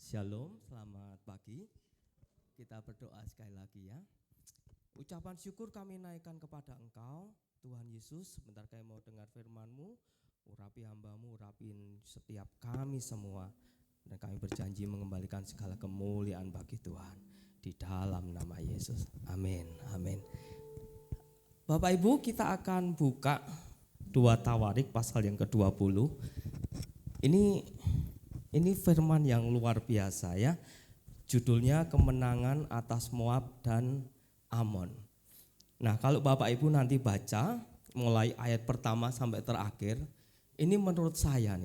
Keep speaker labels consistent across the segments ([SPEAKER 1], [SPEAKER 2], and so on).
[SPEAKER 1] Shalom, selamat pagi. Kita berdoa sekali lagi ya. Ucapan syukur kami naikkan kepada Engkau, Tuhan Yesus. Sebentar kami mau dengar firman-Mu, urapi hamba-Mu, urapin setiap kami semua. Dan kami berjanji mengembalikan segala kemuliaan bagi Tuhan. Di dalam nama Yesus, amin, amin. Bapak Ibu, kita akan buka 2 Tawarik pasal yang ke-20. Ini firman yang luar biasa ya. Judulnya kemenangan atas Moab dan Amon. Nah, kalau Bapak Ibu nanti baca mulai ayat pertama sampai terakhir, ini menurut saya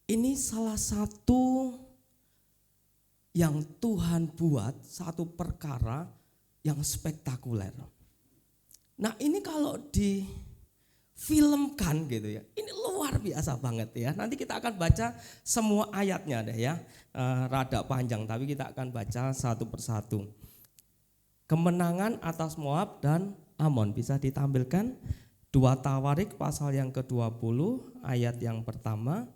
[SPEAKER 1] ini salah satu yang Tuhan buat, satu perkara yang spektakuler. Nah, ini kalau difilmkan gitu ya, ini luar biasa banget ya. Nanti kita akan baca semua ayatnya deh ya, rada panjang tapi kita akan baca satu persatu. Kemenangan atas Moab dan Amon, bisa ditampilkan 2 Tawarik pasal yang ke-20 ayat yang pertama.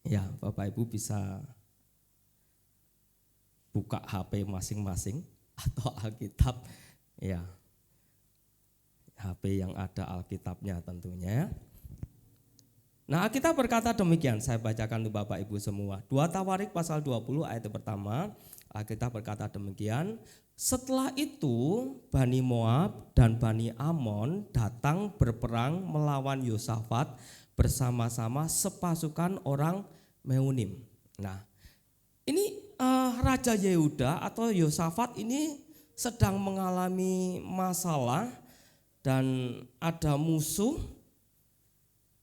[SPEAKER 1] Ya, Bapak Ibu bisa buka HP masing-masing atau Alkitab ya. HP yang ada Alkitabnya tentunya. Nah, kita berkata demikian, saya bacakan untuk Bapak Ibu semua. 2 Tawarik pasal 20 ayat pertama, kita berkata demikian. Setelah itu Bani Moab dan Bani Amon datang berperang melawan Yosafat bersama-sama sepasukan orang Meunim. Nah, ini Raja Yehuda atau Yosafat ini sedang mengalami masalah dan ada musuh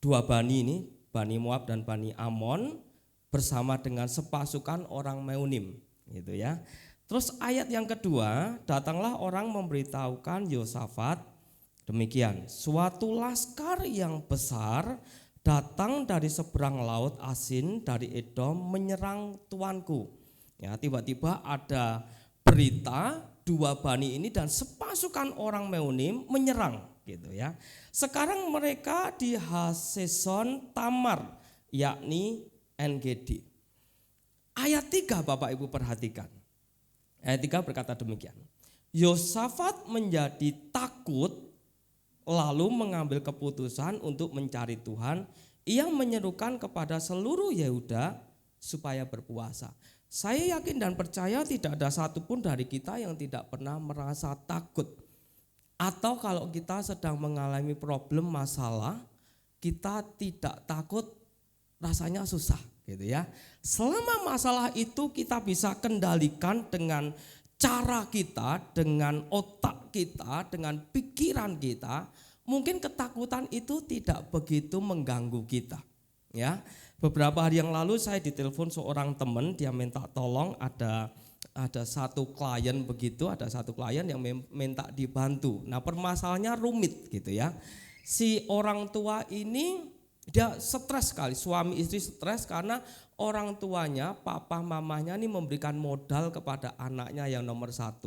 [SPEAKER 1] dua bani ini, Bani Moab dan Bani Amon bersama dengan sepasukan orang Meunim gitu ya. Terus ayat yang kedua, datanglah orang memberitahukan Yosafat demikian, suatu laskar yang besar datang dari seberang laut Asin dari Edom menyerang tuanku. Ya, tiba-tiba ada berita dua bani ini dan sepasukan orang Meunim menyerang gitu ya. Sekarang mereka di Haseson Tamar, yakni En-gedi. Ayat 3 Bapak Ibu perhatikan. Ayat 3 berkata demikian. Yosafat menjadi takut lalu mengambil keputusan untuk mencari Tuhan. Ia menyerukan kepada seluruh Yehuda supaya berpuasa. Saya yakin dan percaya tidak ada satupun dari kita yang tidak pernah merasa takut. Atau kalau kita sedang mengalami problem masalah, kita tidak takut, rasanya susah gitu ya. Selama masalah itu kita bisa kendalikan dengan cara kita, dengan otak kita, dengan pikiran kita, mungkin ketakutan itu tidak begitu mengganggu kita ya. Beberapa hari yang lalu saya ditelepon seorang teman, dia minta tolong ada satu klien begitu, ada satu klien yang minta dibantu. Nah, permasalahannya rumit gitu ya. Si orang tua ini dia stres sekali, suami istri stres karena orang tuanya, papa mamanya ini memberikan modal kepada anaknya yang nomor 1.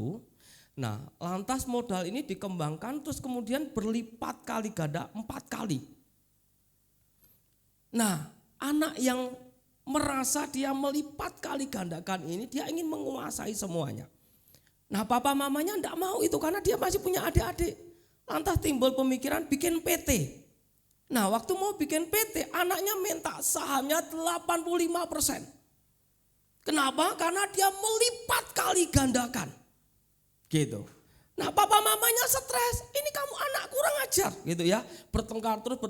[SPEAKER 1] Nah, lantas modal ini dikembangkan terus kemudian berlipat kali ganda 4 kali. Nah, anak yang merasa dia melipat kali gandakan ini, dia ingin menguasai semuanya. Nah, papa mamanya enggak mau itu karena dia masih punya adik-adik. Lantas timbul pemikiran bikin PT. Nah, waktu mau bikin PT, anaknya minta sahamnya 85%. Kenapa? Karena dia melipat kali gandakan. Gitu. Nah, papa mamanya stres, ini kamu anak kurang ajar gitu ya. Bertengkar terus,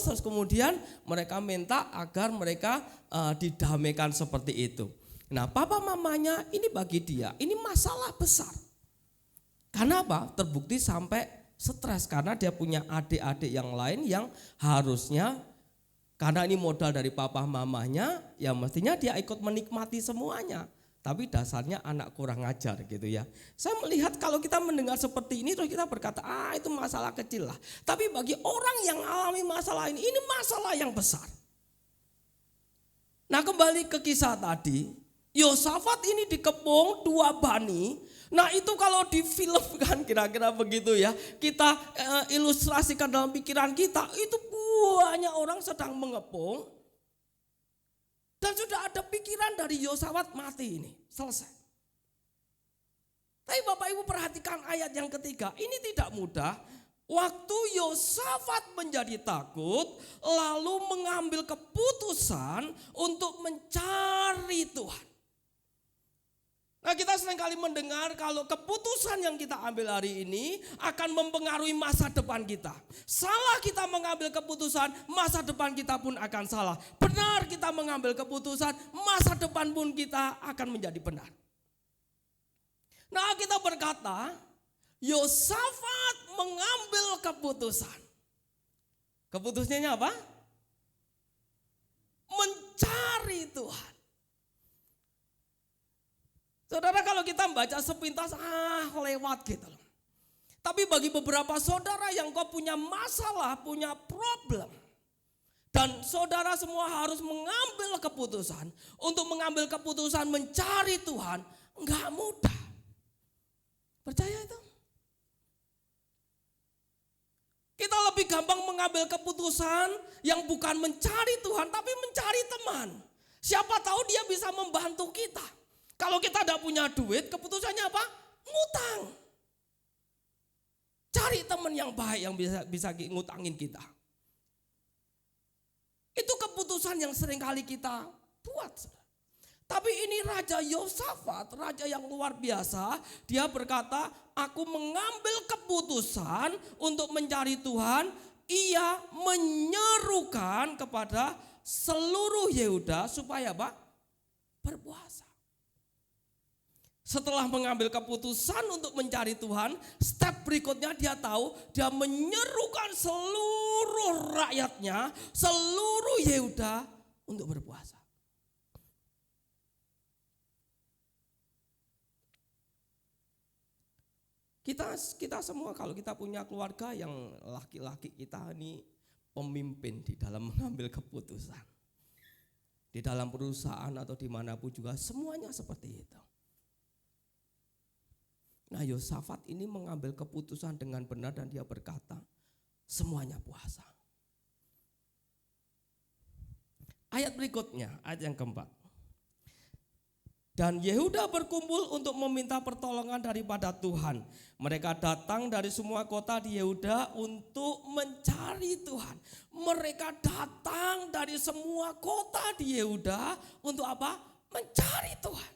[SPEAKER 1] terus kemudian mereka minta agar mereka didamaikan seperti itu. Nah, papa mamanya ini bagi dia, ini masalah besar. Karena apa? Terbukti sampai stres karena dia punya adik-adik yang lain yang harusnya, karena ini modal dari papa mamanya, ya mestinya dia ikut menikmati semuanya. Tapi dasarnya anak kurang ajar gitu ya. Saya melihat kalau kita mendengar seperti ini terus kita berkata, itu masalah kecil lah. Tapi bagi orang yang alami masalah ini masalah yang besar. Nah, kembali ke kisah tadi, Yosafat ini dikepung 2 bani. Nah, itu kalau difilmkan kira-kira begitu ya. Kita ilustrasikan dalam pikiran kita, itu banyak orang sedang mengepung. Dan sudah ada pikiran dari Yosafat, mati ini, selesai. Tapi Bapak Ibu perhatikan ayat yang ketiga, ini tidak mudah. Waktu Yosafat menjadi takut, lalu mengambil keputusan untuk mencari Tuhan. Nah, kita seringkali mendengar kalau keputusan yang kita ambil hari ini akan mempengaruhi masa depan kita. Salah kita mengambil keputusan, masa depan kita pun akan salah. Benar kita mengambil keputusan, masa depan pun kita akan menjadi benar. Nah, kita berkata, Yosafat mengambil keputusan. Keputusannya apa? Mencari Tuhan. Saudara, kalau kita membaca sepintas, lewat gitu loh. Tapi bagi beberapa saudara yang kau punya masalah, punya problem, dan saudara semua harus mengambil keputusan, untuk mengambil keputusan mencari Tuhan, enggak mudah. Percaya itu? Kita lebih gampang mengambil keputusan yang bukan mencari Tuhan, tapi mencari teman. Siapa tahu dia bisa membantu kita. Kalau kita tidak punya duit, keputusannya apa? Ngutang. Cari teman yang baik yang bisa ngutangin kita. Itu keputusan yang seringkali kita buat. Tapi ini Raja Yosafat, raja yang luar biasa. Dia berkata, aku mengambil keputusan untuk mencari Tuhan. Ia menyerukan kepada seluruh Yehuda supaya apa? Berpuasa. Setelah mengambil keputusan untuk mencari Tuhan, step berikutnya dia tahu, dia menyerukan seluruh rakyatnya, seluruh Yehuda untuk berpuasa. Kita semua kalau kita punya keluarga yang laki-laki, kita ini pemimpin di dalam mengambil keputusan. Di dalam perusahaan atau dimanapun juga semuanya seperti itu. Nah, Yosafat ini mengambil keputusan dengan benar dan dia berkata, semuanya puasa. Ayat berikutnya, ayat yang keempat. Dan Yehuda berkumpul untuk meminta pertolongan daripada Tuhan. Mereka datang dari semua kota di Yehuda untuk mencari Tuhan. Mereka datang dari semua kota di Yehuda untuk apa? Mencari Tuhan.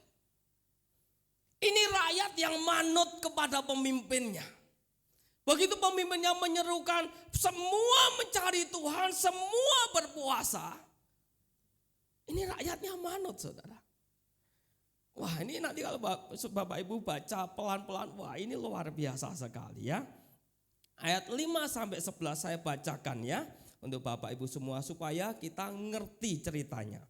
[SPEAKER 1] Ini rakyat yang manut kepada pemimpinnya. Begitu pemimpinnya menyerukan semua mencari Tuhan, semua berpuasa. Ini rakyatnya manut, saudara. Wah, ini nanti kalau Bapak Ibu baca pelan-pelan, wah ini luar biasa sekali ya. Ayat 5-11 saya bacakan ya untuk Bapak Ibu semua supaya kita ngerti ceritanya.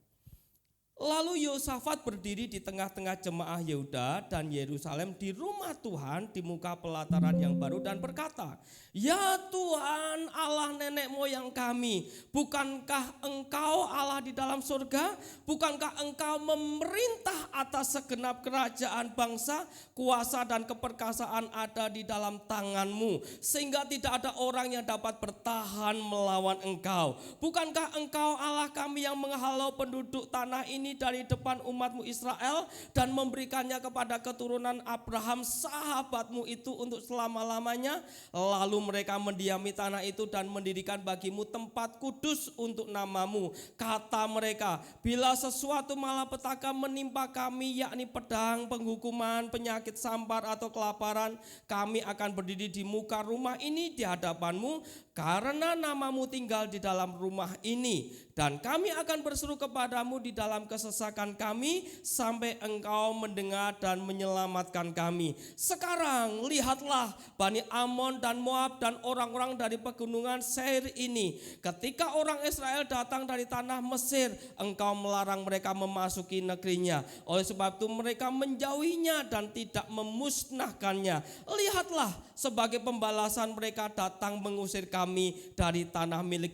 [SPEAKER 1] Lalu Yosafat berdiri di tengah-tengah jemaah Yehuda dan Yerusalem di rumah Tuhan di muka pelataran yang baru dan berkata, ya Tuhan Allah nenek moyang kami, bukankah Engkau Allah di dalam surga? Bukankah Engkau memerintah atas segenap kerajaan bangsa? Kuasa dan keperkasaan ada di dalam tangan-Mu, sehingga tidak ada orang yang dapat bertahan melawan Engkau. Bukankah Engkau Allah kami yang menghalau penduduk tanah ini dari depan umat-Mu Israel dan memberikannya kepada keturunan Abraham sahabat-Mu itu untuk selama-lamanya? Lalu mereka mendiami tanah itu dan mendirikan bagi-Mu tempat kudus untuk nama-Mu. Kata mereka, bila sesuatu malapetaka menimpa kami, yakni pedang, penghukuman, penyakit sampar atau kelaparan, kami akan berdiri di muka rumah ini di hadapan-Mu, karena nama-Mu tinggal di dalam rumah ini. Dan kami akan berseru kepadamu di dalam kesesakan kami sampai Engkau mendengar dan menyelamatkan kami. Sekarang lihatlah Bani Ammon dan Moab dan orang-orang dari pegunungan Seir ini. Ketika orang Israel datang dari tanah Mesir, Engkau melarang mereka memasuki negerinya. Oleh sebab itu mereka menjauhinya dan tidak memusnahkannya. Lihatlah, sebagai pembalasan mereka datang mengusir kami dari tanah milik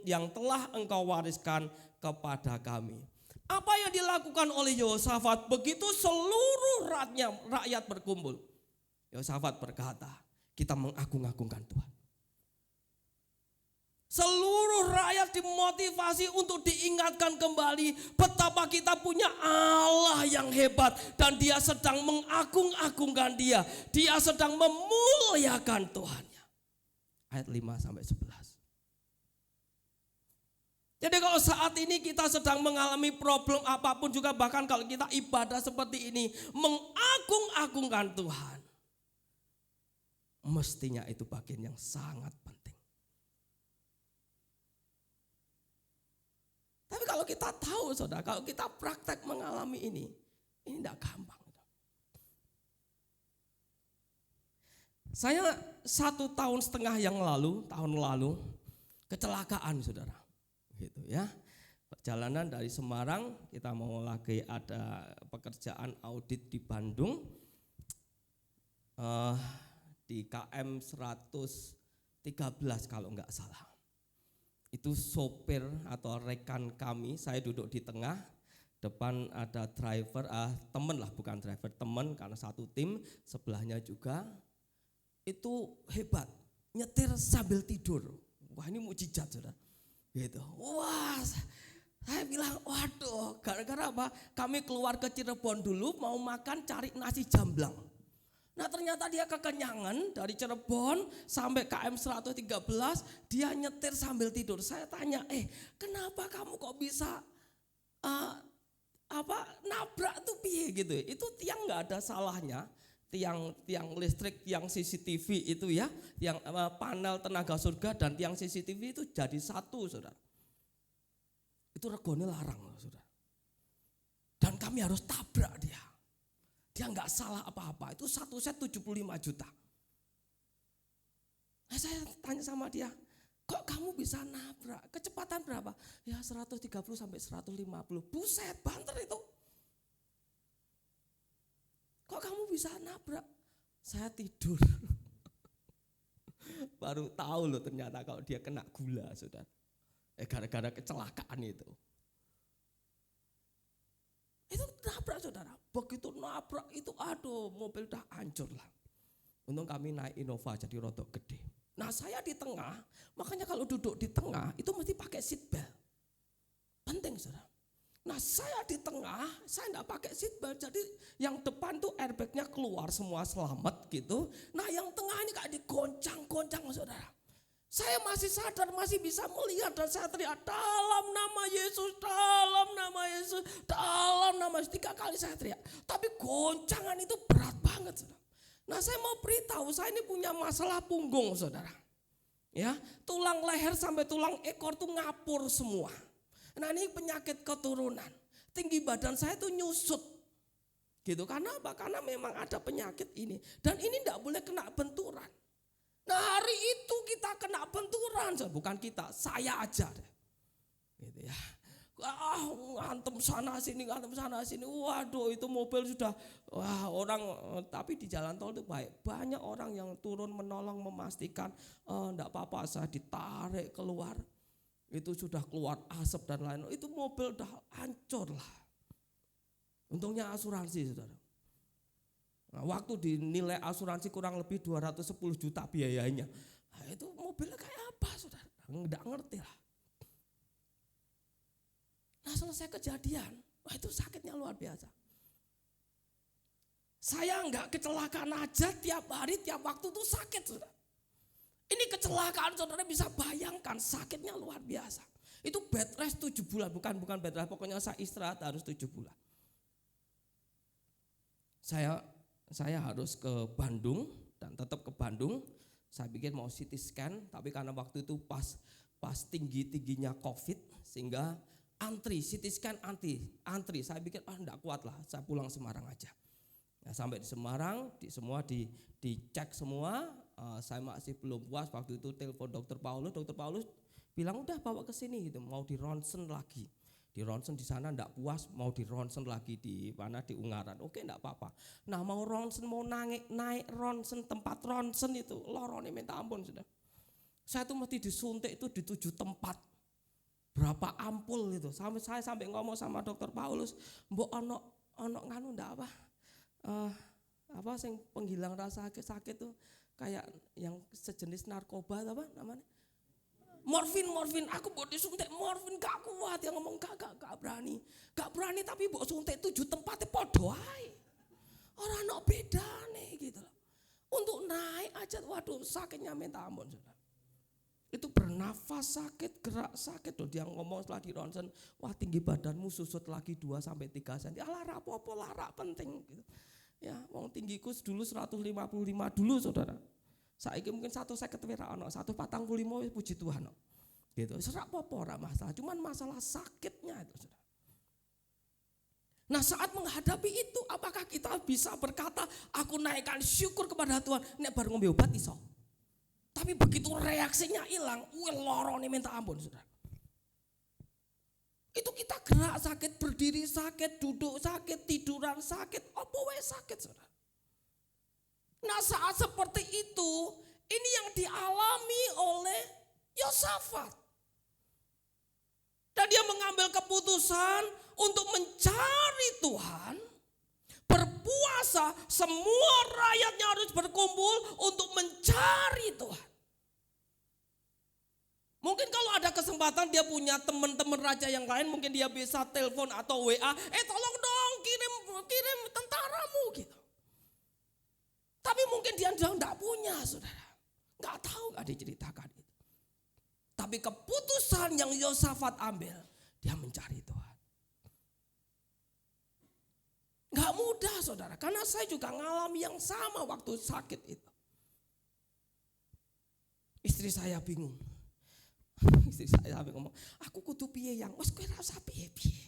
[SPEAKER 1] yang telah Engkau wariskan kepada kami. Apa yang dilakukan oleh Yosafat begitu seluruh rakyat berkumpul? Yosafat berkata, kita mengagung-agungkan Tuhan. Seluruh rakyat dimotivasi untuk diingatkan kembali betapa betapa kita punya Allah yang hebat dan dia sedang mengagung-agungkan dia. Dia sedang memuliakan Tuhannya. Ayat 5 sampai 11. Jadi kalau saat ini kita sedang mengalami problem apapun juga, bahkan kalau kita ibadah seperti ini, mengagung-agungkan Tuhan, mestinya itu bagian yang sangat penting. Tapi kalau kita tahu saudara, kalau kita praktek mengalami ini tidak gampang. Saya 1,5 tahun yang lalu, kecelakaan saudara. Gitu ya. Perjalanan dari Semarang, kita mau lagi ada pekerjaan audit di Bandung, di KM 113 kalau enggak salah. Itu sopir atau rekan kami, saya duduk di tengah, depan ada driver, teman lah, bukan driver, teman karena satu tim, sebelahnya juga. Itu hebat, nyetir sambil tidur. Wah, ini mukjizat saudara. Gitu. Wah, saya bilang, waduh, gara-gara apa? Kami keluar ke Cirebon dulu mau makan, cari nasi jamblang. Nah ternyata dia kekenyangan dari Cirebon sampai KM 113, dia nyetir sambil tidur. Saya tanya, kenapa kamu kok bisa nabrak tuh piye gitu? Itu tiang nggak ada salahnya. Tiang listrik, tiang CCTV itu ya, yang panel tenaga surga dan tiang CCTV itu jadi satu saudara. Itu regone larang saudara. Dan kami harus tabrak dia. Dia nggak salah apa-apa, itu satu set 75 juta. Nah, saya tanya sama dia, kok kamu bisa nabrak? Kecepatan berapa? Ya 130 sampai 150, buset banter itu. Kok kamu bisa nabrak? Saya tidur. Baru tahu loh ternyata kalau dia kena gula saudara. Gara-gara kecelakaan itu. Itu nabrak saudara. Begitu nabrak itu aduh mobil udah hancur lah. Untung kami naik Innova jadi rodok gede. Nah saya di tengah, makanya kalau duduk di tengah itu mesti pakai seat belt. Penting saudara. Nah saya di tengah, saya enggak pakai seatbelt, jadi yang depan tuh airbagnya keluar semua selamat gitu. Nah yang tengah ini kayak digoncang-goncang saudara. Saya masih sadar, masih bisa melihat dan saya teriak dalam nama Yesus, dalam nama Yesus, dalam nama Yesus. 3 kali saya teriak, tapi goncangan itu berat banget saudara. Nah saya mau beritahu, saya ini punya masalah punggung saudara. Ya, tulang leher sampai tulang ekor tuh ngapur semua. Nah ini penyakit keturunan, tinggi badan saya tuh nyusut gitu. Karena apa? Karena memang ada penyakit ini. Dan ini tidak boleh kena benturan. Nah hari itu kita kena benturan, bukan kita, saya aja deh. Gitu ya. Ngantem sana sini, waduh itu mobil sudah, orang, tapi di jalan tol itu baik. Banyak orang yang turun menolong memastikan, enggak apa-apa, saya ditarik keluar. Itu sudah keluar asap dan lain, itu mobil udah hancur lah. Untungnya asuransi saudara. Nah, waktu dinilai asuransi kurang lebih 210 juta biayanya. Nah, itu mobilnya kayak apa saudara? Nggak ngerti lah. Nah selesai kejadian, wah itu sakitnya luar biasa. Saya nggak kecelakaan aja tiap hari, tiap waktu tuh sakit saudara. Ini kecelakaan saudara bisa bayangkan sakitnya luar biasa. Itu bed rest 7 bulan, bukan bed rest, pokoknya saya istirahat harus 7 bulan. Saya harus ke Bandung dan tetap ke Bandung. Saya pikir mau CT scan, tapi karena waktu itu pas tingginya COVID sehingga antri, CT scan antri. Saya pikir enggak kuat lah, saya pulang Semarang aja. Nah, sampai di Semarang, dicek semua, saya masih belum puas. Waktu itu telepon Dokter Paulus bilang udah bawa ke sini gitu, mau di ronsen lagi. Di ronsen di sana enggak puas, mau di ronsen lagi di mana, di Ungaran. Oke enggak apa-apa. Nah mau ronsen, mau naik ronsen, tempat ronsen itu lorone minta ampun sudah. Saya tuh mesti disuntik itu di 7 tempat. Berapa ampul gitu. Saya sampai ngomong sama Dokter Paulus, mbok ono nganu ndak apa sing penghilang rasa sakit tuh kayak yang sejenis narkoba apa namanya? morfin, aku buat disuntik morfin gak kuat. Yang ngomong gak berani tapi buat suntik 7 tempatnya podo ae. Orang no beda nih gitu loh. Untuk naik aja, waduh sakitnya minta ampun saudara. Itu bernafas sakit, gerak sakit loh. Dia ngomong setelah di ronsen, wah tinggi badanmu susut lagi 2-3 cm. Alah rapopo larak penting gitu. Ya, wong tinggiku dulu 155 dulu saudara. Saiki mungkin 150 ora ono, 145 puji Tuhan. Gitu. Serak popo ora masalah, cuman masalah sakitnya itu saudara. Nah saat menghadapi itu, apakah kita bisa berkata, aku naikkan syukur kepada Tuhan, nek baru ngombe obat iso. Tapi begitu reaksinya hilang, loro nih minta ampun saudara. Itu kita gerak sakit, berdiri sakit, duduk sakit, tiduran sakit, apa wae sakit saudara. Nah saat seperti itu, ini yang dialami oleh Yosafat. Dan dia mengambil keputusan untuk mencari Tuhan, berpuasa, semua rakyatnya harus berkumpul untuk mencari Tuhan. Mungkin kalau ada kesempatan dia punya teman-teman raja yang lain, mungkin dia bisa telepon atau WA, tolong dong kirim tentaramu gitu. Tapi mungkin dia enggak punya saudara, enggak tahu, enggak diceritakan itu. Tapi keputusan yang Yosafat ambil, dia mencari Tuhan. Enggak mudah saudara, karena saya juga ngalami yang sama waktu sakit itu. Istri saya bingung. Istri saya sampai ngomong, aku kudu piye yang, wes kowe ora usah piye-piye.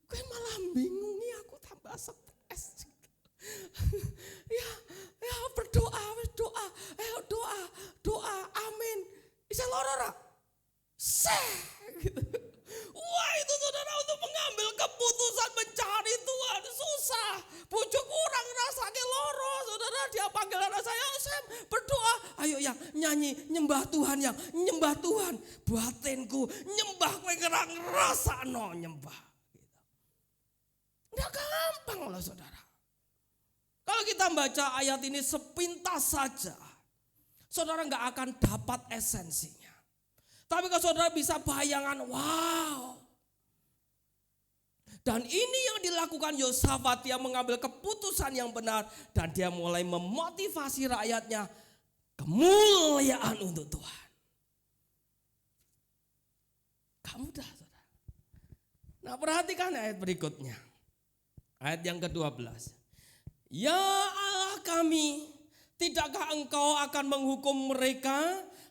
[SPEAKER 1] Kowe malah bingungi aku tambah stres. ya berdoa, wes doa, amin. Bisa loro ora? Gitu. Wah itu saudara untuk mengambil keputusan mencari Tuhan susah. Bujuk kurang rasanya loro saudara, dia panggil anak saya berdoa. Ayo yang nyanyi nyembah Tuhan, yang nyembah Tuhan. Batinku nyembah kowe ngerang rasano nyembah. Gitu. Nggak gampang loh saudara. Kalau kita baca ayat ini sepintas saja, saudara nggak akan dapat esensinya. Tapi kalau saudara bisa bayangan, wow. Dan ini yang dilakukan Yosafat, dia mengambil keputusan yang benar. Dan dia mulai memotivasi rakyatnya, kemuliaan untuk Tuhan. Gak mudah saudara. Nah perhatikan ayat berikutnya. Ayat yang ke-12. Ya Allah kami, tidakkah engkau akan menghukum mereka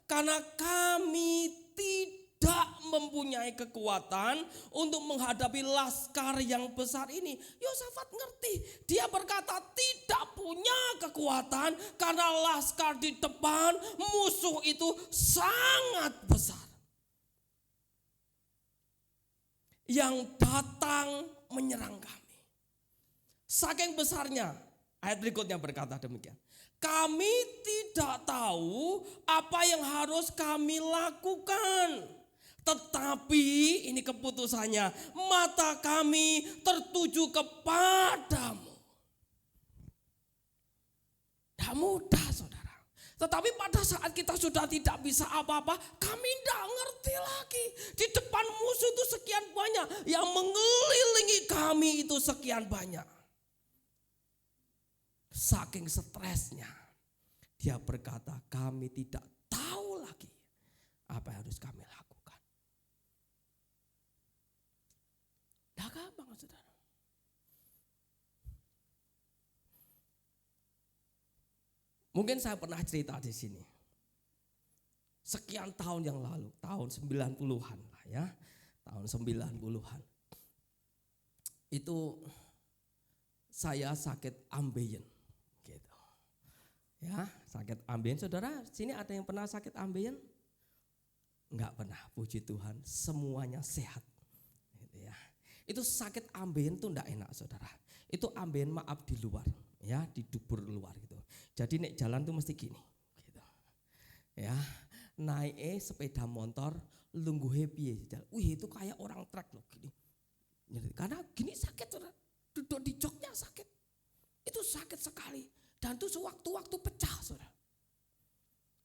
[SPEAKER 1] karena kami tidak mempunyai kekuatan untuk menghadapi laskar yang besar ini. Yosafat ngerti, dia berkata tidak punya kekuatan karena laskar di depan musuh itu sangat besar. Yang datang menyerang kami. Saking besarnya, ayat berikutnya berkata demikian. Kami tidak tahu apa yang harus kami lakukan. Tetapi ini keputusannya, mata kami tertuju kepadamu. Tidak mudah saudara. Tetapi pada saat kita sudah tidak bisa apa-apa, kami tidak ngerti lagi. Di depan musuh itu sekian banyak, yang mengelilingi kami itu sekian banyak. Saking stresnya, dia berkata, kami tidak tahu lagi apa yang harus kami lakukan. Tidak gampang saudara. Mungkin saya pernah cerita di sini. Sekian tahun yang lalu, tahun 90-an lah ya. Tahun 90-an. Itu saya sakit ambeien. Gitu. Ya, sakit ambeien. Saudara, sini ada yang pernah sakit ambeien? Enggak pernah, puji Tuhan, semuanya sehat. Gitu ya. Itu sakit ambeien tuh enggak enak saudara. Itu ambeien maaf di luar, ya, di dubur luar gitu. Jadi nek jalan tuh mesti gini, gitu. Ya, naik sepeda motor, lungguhe piye jalan. Wih, itu kayak orang trek loh gini. Karena gini sakit saudara. Duduk di joknya sakit. Itu sakit sekali. Dan itu sewaktu-waktu pecah saudara.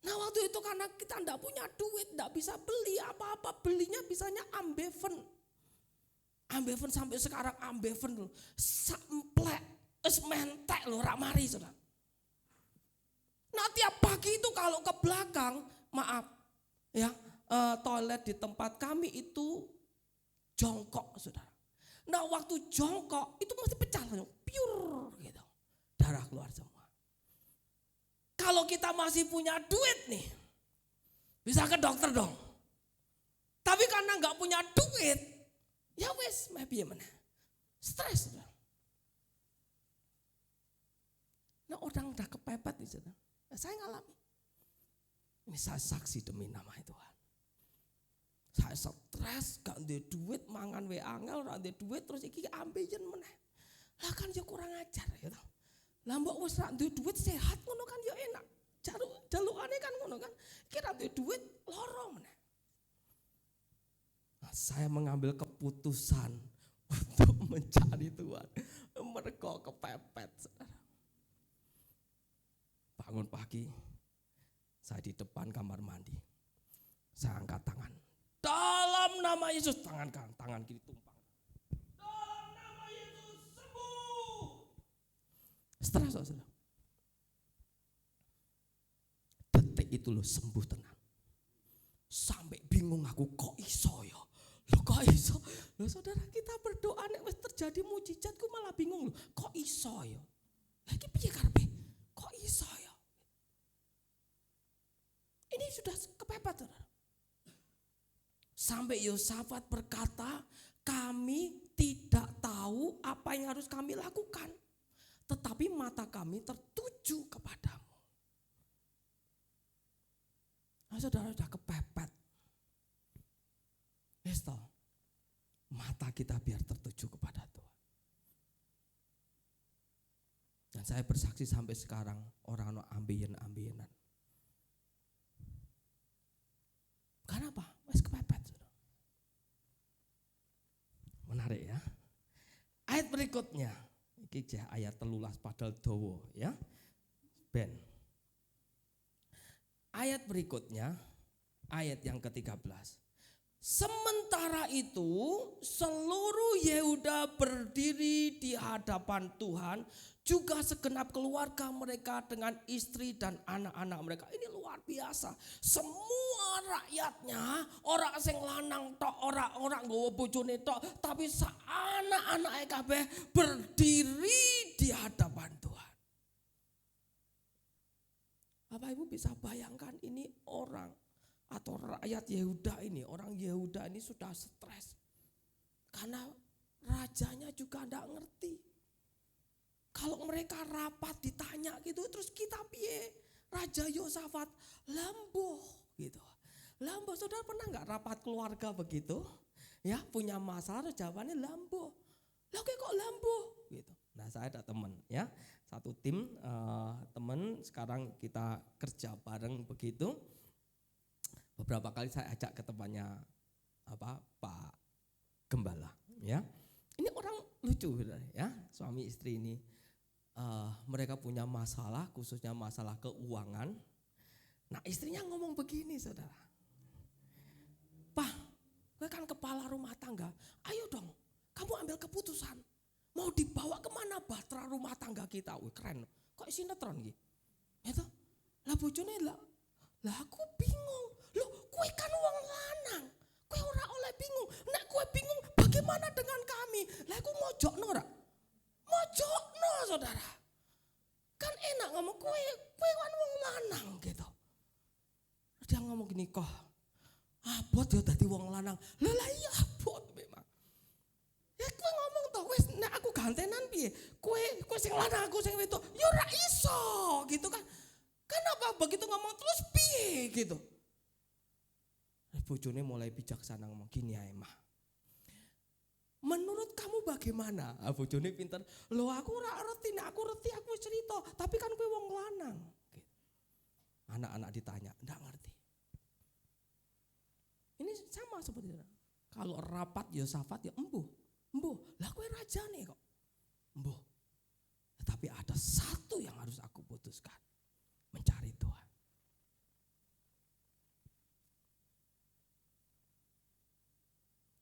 [SPEAKER 1] Nah waktu itu karena kita enggak punya duit, enggak bisa beli apa-apa, belinya bisanya Ambeven. Ambeven sampai sekarang Ambeven loh, samplek, mentek loh, rak mari saudara. Nah tiap pagi itu kalau ke belakang, maaf ya, toilet di tempat kami itu jongkok saudara. Nah waktu jongkok itu mesti pecah, piur gitu, darah keluar semua. Kalau kita masih punya duit nih, bisa ke dokter dong. Tapi karena nggak punya duit, ya wes, maybe mana, stres. Nah orang udah kepepet di sana. Nah, saya ngalami. Ini saya saksi demi nama Tuhan. Saya stres, gak ada duit, mangan we angel, gak ada duit, terus iki ambeien meneh. Lah kan ya kurang ajar gitu. Lah mbok wis ra duwe duit sehat ngono kan ya enak. Jalukane kan ngono kan. Iki ra duwe duit loro meneh. Nah, saya mengambil keputusan untuk mencari Tuhan. Mergo kepepet, Saudara. Bangun pagi, saya di depan kamar mandi. Saya angkat tangan. Dalam nama Yesus, tangan kiri tumpang. Dalam nama Yesus sembuh. Setelah saudara, detik itu loh sembuh tenang. Sampai bingung aku, kok iso ya? Loh kok iso? Loh saudara, kita berdoa nek wis terjadi mujizat ku malah bingung loh. Kok iso ya? Lagi piye karepe? Kok iso ya? Ini sudah kepepet saudara. Sampai Yosafat berkata, kami tidak tahu apa yang harus kami lakukan. Tetapi mata kami tertuju kepadamu. Nah, saudara sudah kepepet. Yesto, mata kita biar tertuju kepada Tuhan. Dan saya bersaksi sampai sekarang orang ambeien-ambeienan. Kenapa? Wes kepepet. Menarik ya. Ayat berikutnya. Iki ayat 13 padahal dawa ya. Ben. Ayat berikutnya, ayat yang ke-13. Sementara itu seluruh Yehuda berdiri di hadapan Tuhan, juga segenap keluarga mereka dengan istri dan anak-anak mereka. Ini luar biasa. Semua rakyatnya, orang sing lanang tok, orang nggawa bojone tok, tapi anak-anak kabeh berdiri di hadapan Tuhan. Bapak Ibu bisa bayangkan ini orang atau rakyat Yehuda ini, orang Yehuda ini sudah stres. Karena rajanya juga enggak ngerti. Kalau mereka rapat ditanya gitu, terus kita piye? Raja Yosafat lambuh gitu. Lambuh, saudara pernah enggak rapat keluarga begitu? Ya, punya masalah jawabannya lambuh. Lah kok lambuh gitu. Nah, saya ada teman ya. Satu tim teman sekarang kita kerja bareng begitu. Beberapa kali saya ajak ke tempatnya Pak Gembala ya. Ini orang lucu ya, suami istri ini. Mereka punya masalah, khususnya masalah keuangan. Nah istrinya ngomong begini saudara. Pak, gue kan kepala rumah tangga, ayo dong kamu ambil keputusan. Mau dibawa kemana bahtera rumah tangga kita? Wih keren, kok sinetron gitu. Ya toh, lah bojone lah aku bingung. Loh, kue kan wong lanang. Kue ora oleh bingung. Nek kue bingung, bagaimana dengan kami? Lah aku mojokno ora? Mojokno, saudara. Kan enak ngomong kue kan wong lanang gitu. Dia ngomong gini, kok abot ya dadi wong lanang. Lah iya abot memang. Ya kue ngomong toh, wis nek aku gantenan piye? Kue sing lanang aku sing wedok. Ya ora iso gitu kan. Kenapa begitu ngomong terus piye gitu? Bojone mulai bijaksana ngomong gini ya Emah. Menurut kamu bagaimana? Bojone pinter. Loh aku ora ngerti, nek aku ngerti aku cerita, tapi kan kowe wong lanang. Gitu. Anak-anak ditanya, enggak ngerti. Ini sama seperti itu. Kalau rapat Yosafat ya embuh. Lah kowe rajane kok. Embuh. Tetapi ada satu yang harus aku putuskan. Mencari Tuhan.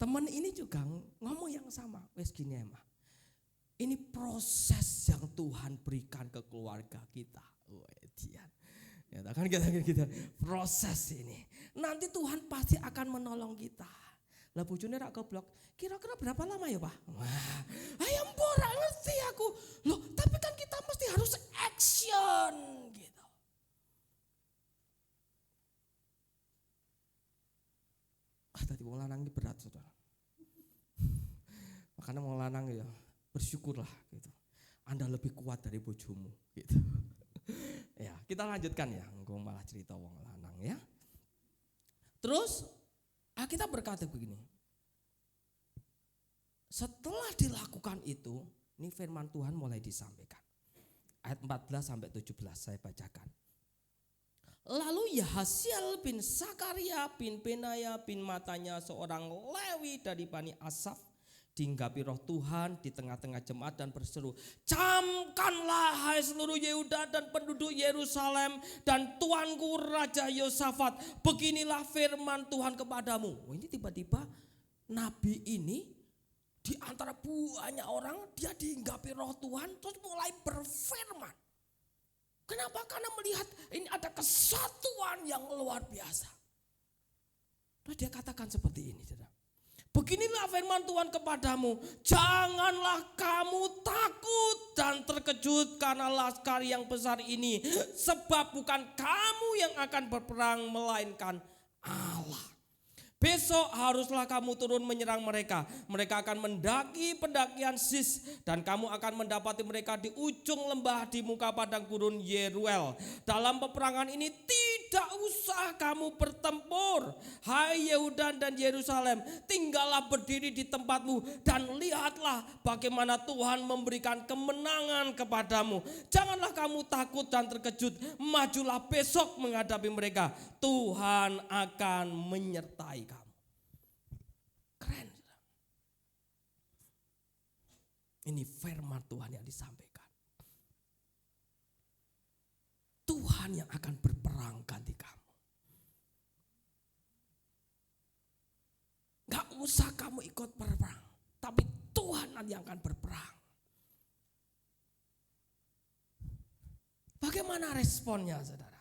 [SPEAKER 1] Teman ini juga ngomong yang sama. Wes gini emang. Ini proses yang Tuhan berikan ke keluarga kita. Ya, kan kita proses ini. Nanti Tuhan pasti akan menolong kita. Lah bojone rak goblok. Kira-kira berapa lama ya, Pak? Wah, ayam ora ngerti aku. Loh, tapi kan kita mesti harus action gitu. Tadi wong lanang ini berat, Saudara. Makanya wong lanang ya bersyukurlah gitu. Anda lebih kuat dari bojomu gitu. Ya, kita lanjutkan ya. Engko malah cerita wong lanang ya. Terus kita berkata begini. Setelah dilakukan itu, ini firman Tuhan mulai disampaikan. Ayat 14 sampai 17 saya bacakan. Lalu Yahasiel bin Sakaria bin Benaya bin Matanya seorang Lewi dari Bani Asaf dihinggapi roh Tuhan di tengah-tengah jemaat dan berseru, camkanlah hai seluruh Yehuda dan penduduk Yerusalem dan tuanku Raja Yosafat, beginilah firman Tuhan kepadamu. Ini tiba-tiba nabi ini di antara banyak orang dia dihinggapi roh Tuhan terus mulai berfirman. Kenapa? Karena melihat ini ada kesatuan yang luar biasa. Terus dia katakan seperti ini, saudara. Beginilah firman Tuhan kepadamu, janganlah kamu takut dan terkejut karena laskar yang besar ini, sebab bukan kamu yang akan berperang melainkan Allah. Besok haruslah kamu turun menyerang mereka. Mereka akan mendaki pendakian Sis dan kamu akan mendapati mereka di ujung lembah di muka padang gurun Yeruel. Dalam peperangan ini tidak usah kamu bertempur. Hai Yehuda dan Yerusalem, tinggallah berdiri di tempatmu dan lihatlah bagaimana Tuhan memberikan kemenangan kepadamu. Janganlah kamu takut dan terkejut. Majulah besok menghadapi mereka. Tuhan akan menyertai kamu. Keren. Ini firman Tuhan yang disampaikan. Tuhan yang akan berperang ganti kamu. Gak usah kamu ikut berperang, tapi Tuhan yang akan berperang. Bagaimana responnya, saudara?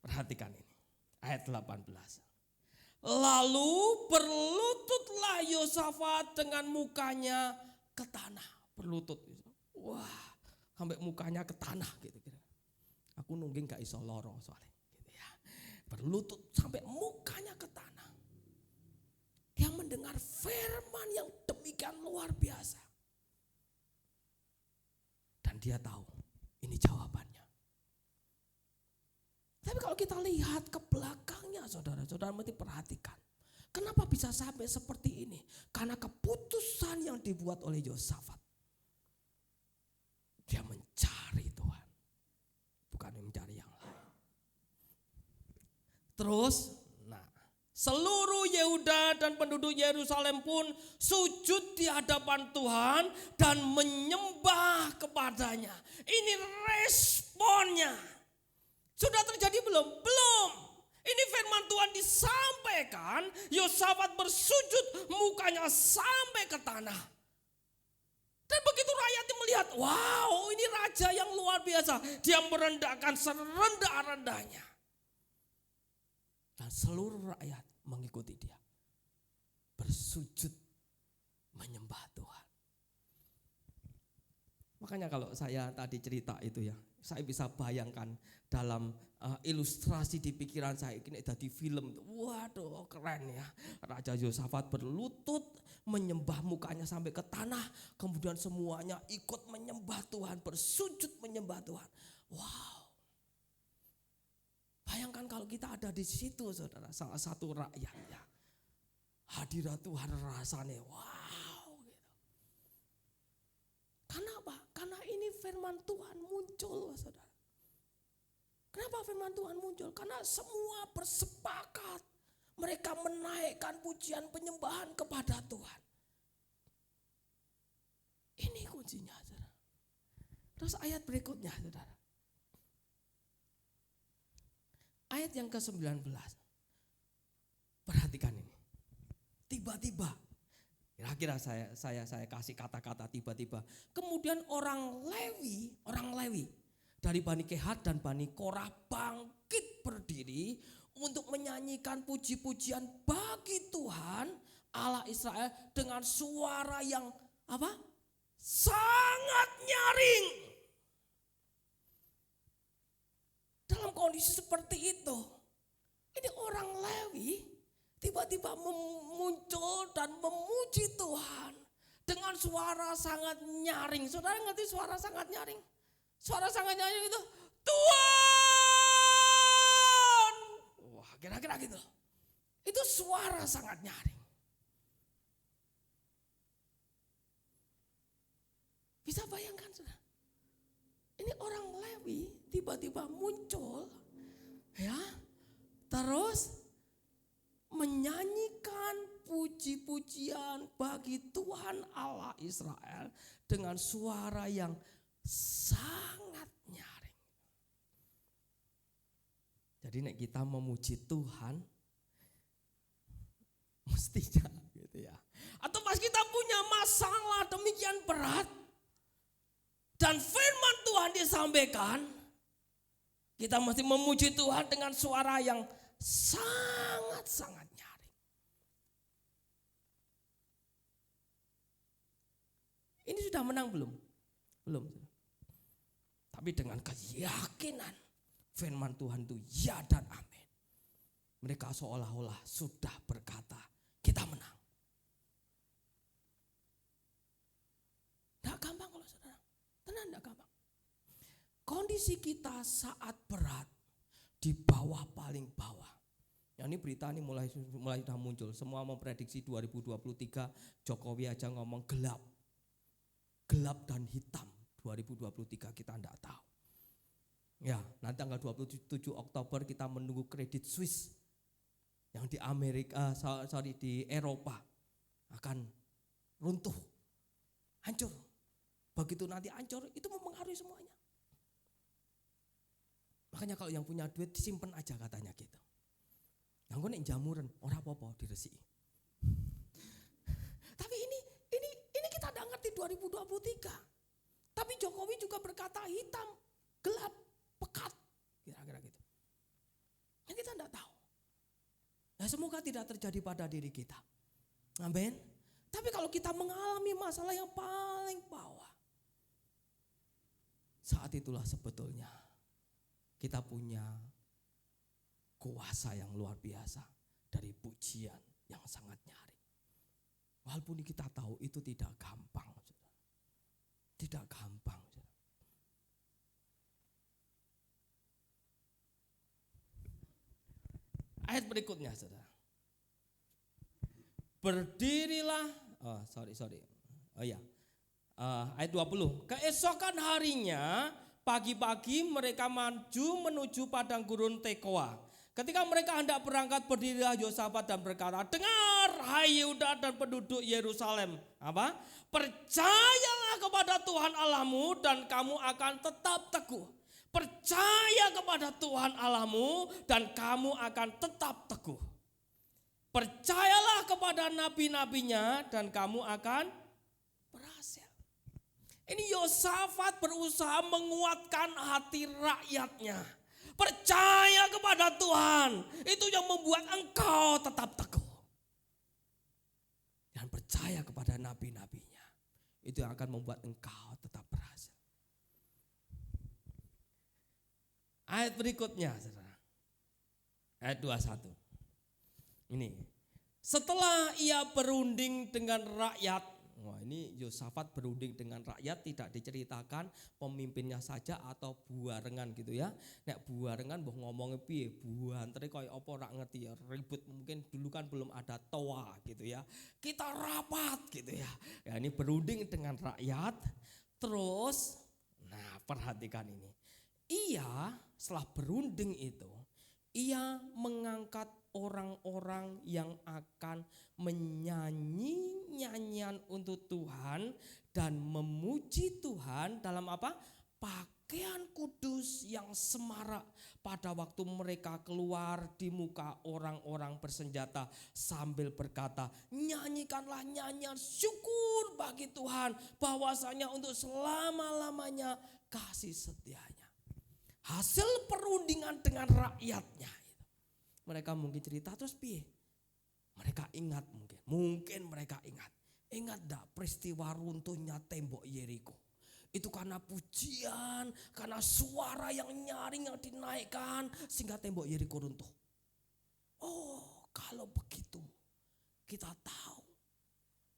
[SPEAKER 1] Perhatikan ini, ayat 18. Lalu berlututlah Yosafat dengan mukanya ke tanah. Berlutut. Wah, sampai mukanya ke tanah gitu. Aku nungging gak iso loro soalnya. Gitu ya. Berlutut sampai mukanya ke tanah. Dia mendengar firman yang demikian luar biasa. Dan dia tahu ini jawabannya. Tapi kalau kita lihat ke belakangnya saudara-saudara mesti perhatikan. Kenapa bisa sampai seperti ini? Karena keputusan yang dibuat oleh Yosafat. Dia mencari Tuhan. Bukan mencari yang lain. Terus, seluruh Yehuda dan penduduk Yerusalem pun sujud di hadapan Tuhan dan menyembah kepadanya. Ini responnya. Sudah terjadi belum? Belum. Ini firman Tuhan disampaikan, Yosafat bersujud, mukanya sampai ke tanah. Dan begitu rakyat melihat, wow, ini raja yang luar biasa. Dia merendahkan serendah-rendahnya. Dan seluruh rakyat mengikuti dia. Bersujud menyembah Tuhan. Makanya kalau saya tadi cerita itu ya, saya bisa bayangkan dalam ilustrasi di pikiran saya ini ada di film. Waduh, keren ya. Raja Yosafat berlutut menyembah, mukanya sampai ke tanah, kemudian semuanya ikut menyembah Tuhan, bersujud menyembah Tuhan. Wow. Bayangkan kalau kita ada di situ, saudara, salah satu rakyat ya. Hadirat Tuhan rasanya wow. Gitu. Kenapa? Karena ini firman Tuhan muncul, saudara. Kenapa firman Tuhan muncul? Karena semua bersepakat. Mereka menaikkan pujian penyembahan kepada Tuhan. Ini kuncinya, saudara. Terus ayat berikutnya, saudara. Ayat yang ke-19. Perhatikan ini. Tiba-tiba, kira-kira saya kasih kata-kata tiba-tiba. Kemudian orang Lewi dari Bani Kehat dan Bani Korah bangkit berdiri untuk menyanyikan puji-pujian bagi Tuhan Allah Israel dengan suara yang apa? Sangat nyaring. Dalam kondisi seperti itu, ini orang Lewi tiba-tiba muncul dan memuji Tuhan dengan suara sangat nyaring. Saudara ngerti suara sangat nyaring? Suara sangat nyaring itu Tuhan. Wah, kira-kira gitu. Itu suara sangat nyaring. Bisa bayangkan saudara? Ini orang Lewi tiba-tiba muncul, ya, terus menyanyikan puji-pujian bagi Tuhan Allah Israel dengan suara yang sangat nyaring. Jadi nek kita memuji Tuhan, mestinya gitu ya. Atau pas kita punya masalah demikian berat, dan firman Tuhan disampaikan, kita mesti memuji Tuhan dengan suara yang sangat-sangat nyaring. Ini sudah menang belum? Belum. Tapi dengan keyakinan firman Tuhan itu ya dan amin. Mereka seolah-olah sudah berkata, kita menang. Tidak gampang kalau saudara. Tenang, tidak gampang. Kondisi kita saat berat di bawah paling bawah. Ya, ini berita ini mulai sudah muncul. Semua memprediksi 2023 Jokowi aja ngomong gelap. Gelap dan hitam 2023 kita tidak tahu. Ya, nanti tanggal 27 Oktober kita menunggu kredit Swiss yang di di Eropa akan runtuh, hancur. Begitu nanti hancur, itu mempengaruhi semuanya. Makanya kalau yang punya duit disimpan aja katanya gitu. Yang nek jamuran ora apa-apa diresiki. Tapi ini kita udah ngerti 2023. Tapi Jokowi juga berkata hitam, gelap, pekat, kira-kira gitu. Yang kita enggak tahu. Nah, semoga tidak terjadi pada diri kita. Amin. Tapi kalau kita mengalami masalah yang paling bawah, saat itulah sebetulnya kita punya kuasa yang luar biasa dari pujian yang sangat nyaring. Walaupun kita tahu itu tidak gampang, saudara. Tidak gampang, saudara. Ayat berikutnya, saudara. Berdirilah, ayat 20. Keesokan harinya, pagi-pagi mereka maju menuju padang gurun Tekoa. Ketika mereka hendak berangkat, berdirilah Yosafat dan berkata, dengar hai Yehuda dan penduduk Yerusalem. Apa? Percayalah kepada Tuhan Allahmu dan kamu akan tetap teguh. Percaya kepada Tuhan Allahmu dan kamu akan tetap teguh. Percayalah kepada nabi-nabinya dan kamu akan berhasil. Ini Yosafat berusaha menguatkan hati rakyatnya. Percaya kepada Tuhan, itu yang membuat engkau tetap teguh. Dan percaya kepada nabi-nabinya, itu yang akan membuat engkau tetap berhasil. Ayat berikutnya, saudara. Ayat 21. Ini, setelah ia berunding dengan rakyat, wah ini Yosafat berunding dengan rakyat, tidak diceritakan pemimpinnya saja atau buarengan gitu ya. Nek buarengan mbah ngomongnya piye, buantere koyo apa ora ngerti ya, ribut mungkin dulu kan belum ada toa gitu ya. Kita rapat gitu ya. Ya ini berunding dengan rakyat, terus nah perhatikan ini. Ia setelah berunding itu, ia mengangkat orang-orang yang akan menyanyi nyanyian untuk Tuhan dan memuji Tuhan dalam apa? pakaian kudus yang semarak pada waktu mereka keluar di muka orang-orang bersenjata sambil berkata, nyanyikanlah nyanyian syukur bagi Tuhan bahwasanya untuk selama-lamanya kasih setianya. Hasil perundingan dengan rakyatnya. Mereka mungkin cerita terus piye? Mereka ingat mungkin mereka ingat. Ingat enggak peristiwa runtuhnya tembok Yeriko? Itu karena pujian, karena suara yang nyaring yang dinaikkan sehingga tembok Yeriko runtuh. Oh, kalau begitu kita tahu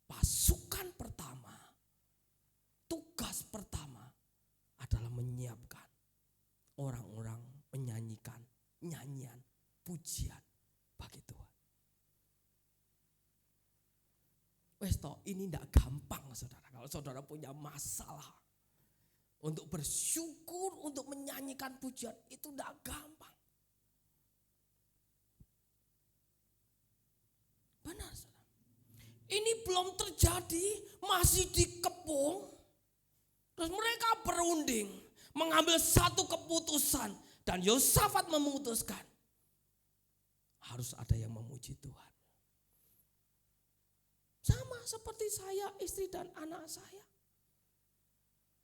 [SPEAKER 1] pasukan pertama, tugas pertama adalah menyiapkan orang-orang menyanyikan nyanyian pujian bagi Tuhan. Wes toh, ini tidak gampang saudara. Kalau saudara punya masalah untuk bersyukur, untuk menyanyikan pujian, itu tidak gampang. Benar saudara. Ini belum terjadi, masih dikepung. Terus mereka berunding, mengambil satu keputusan. Dan Yosafat memutuskan, harus ada yang memuji Tuhan. Sama seperti saya, istri dan anak saya.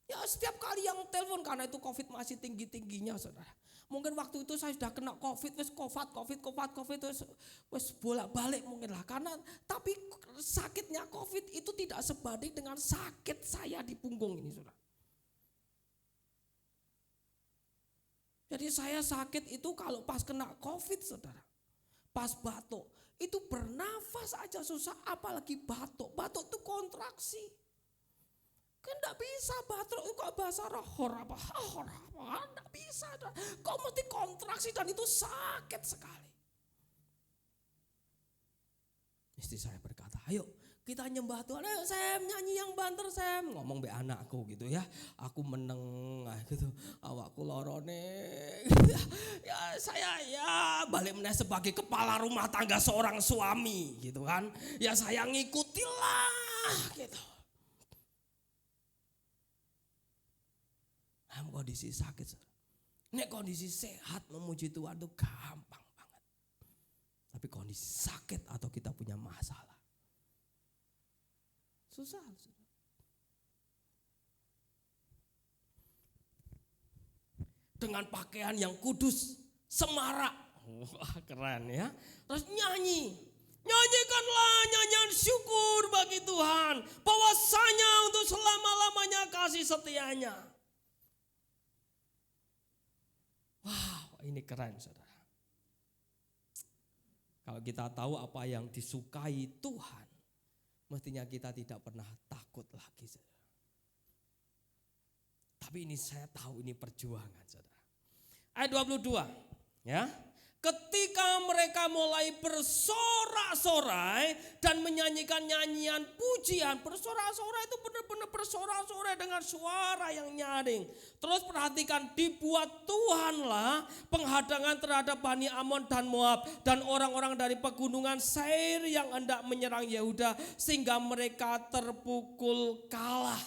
[SPEAKER 1] Ya setiap kali yang telepon, karena itu COVID masih tinggi-tingginya saudara. Mungkin waktu itu saya sudah kena COVID, wes bolak-balik mungkin lah. Tapi sakitnya COVID itu tidak sebanding dengan sakit saya di punggung ini saudara. Jadi saya sakit itu kalau pas kena COVID saudara. Pas batuk, itu bernafas aja susah, apalagi batuk. Batuk itu kontraksi. Kan enggak bisa batuk, kok bahasa rohor apa? Enggak bisa. Kok mesti kontraksi dan itu sakit sekali. Istri saya berkata, ayo kita nyembah Tuhan, ayo Sam nyanyi yang banter Sam. Ngomong be anakku gitu ya, aku meneng gitu, awakku lorone. Ya saya ya balik meneh sebagai kepala rumah tangga seorang suami gitu kan. Ya saya ngikutilah gitu. Kondisi sakit, nek kondisi sehat memuji Tuhan itu gampang banget. Tapi kondisi sakit atau kita punya masalah, susah. Dengan pakaian yang kudus, semarak, wah keren ya. Terus nyanyikanlah nyanyian syukur bagi Tuhan, bahwasanya untuk selama-lamanya kasih setianya. Wow, ini keren saudara. Kalau kita tahu apa yang disukai Tuhan, mestinya kita tidak pernah takut lagi saudara. Tapi ini saya tahu ini perjuangan saudara. Ayat 22 ya. Ketika mereka mulai bersorak-sorai dan menyanyikan nyanyian pujian. Bersorak-sorai itu benar-benar bersorak-sorai dengan suara yang nyaring. Terus perhatikan, dibuat Tuhanlah penghadangan terhadap Bani Amon dan Moab dan orang-orang dari pegunungan Seir yang hendak menyerang Yehuda sehingga mereka terpukul kalah.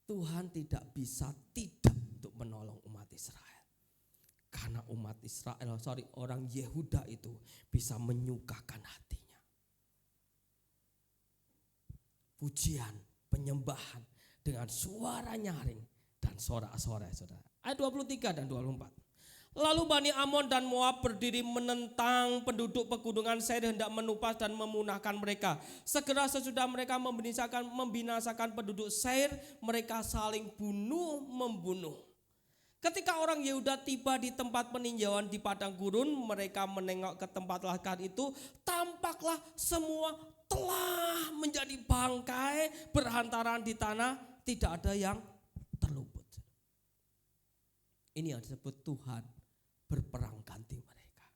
[SPEAKER 1] Tuhan tidak bisa tidak untuk menolong umat Israel. Karena orang Yehuda itu bisa menyukakan hatinya. Pujian, penyembahan dengan suara nyaring dan sorak-sorai saudara. Ayat 23 dan 24. Lalu Bani Amon dan Moab berdiri menentang penduduk pegunungan Seir hendak menumpas dan memunahkan mereka. Segera sesudah mereka membinasakan penduduk Seir, mereka saling bunuh-membunuh. Ketika orang Yehuda tiba di tempat peninjauan di padang gurun, mereka menengok ke tempat lahan itu, tampaklah semua telah menjadi bangkai berhantaran di tanah, tidak ada yang terluput. Ini yang disebut Tuhan berperang ganti mereka.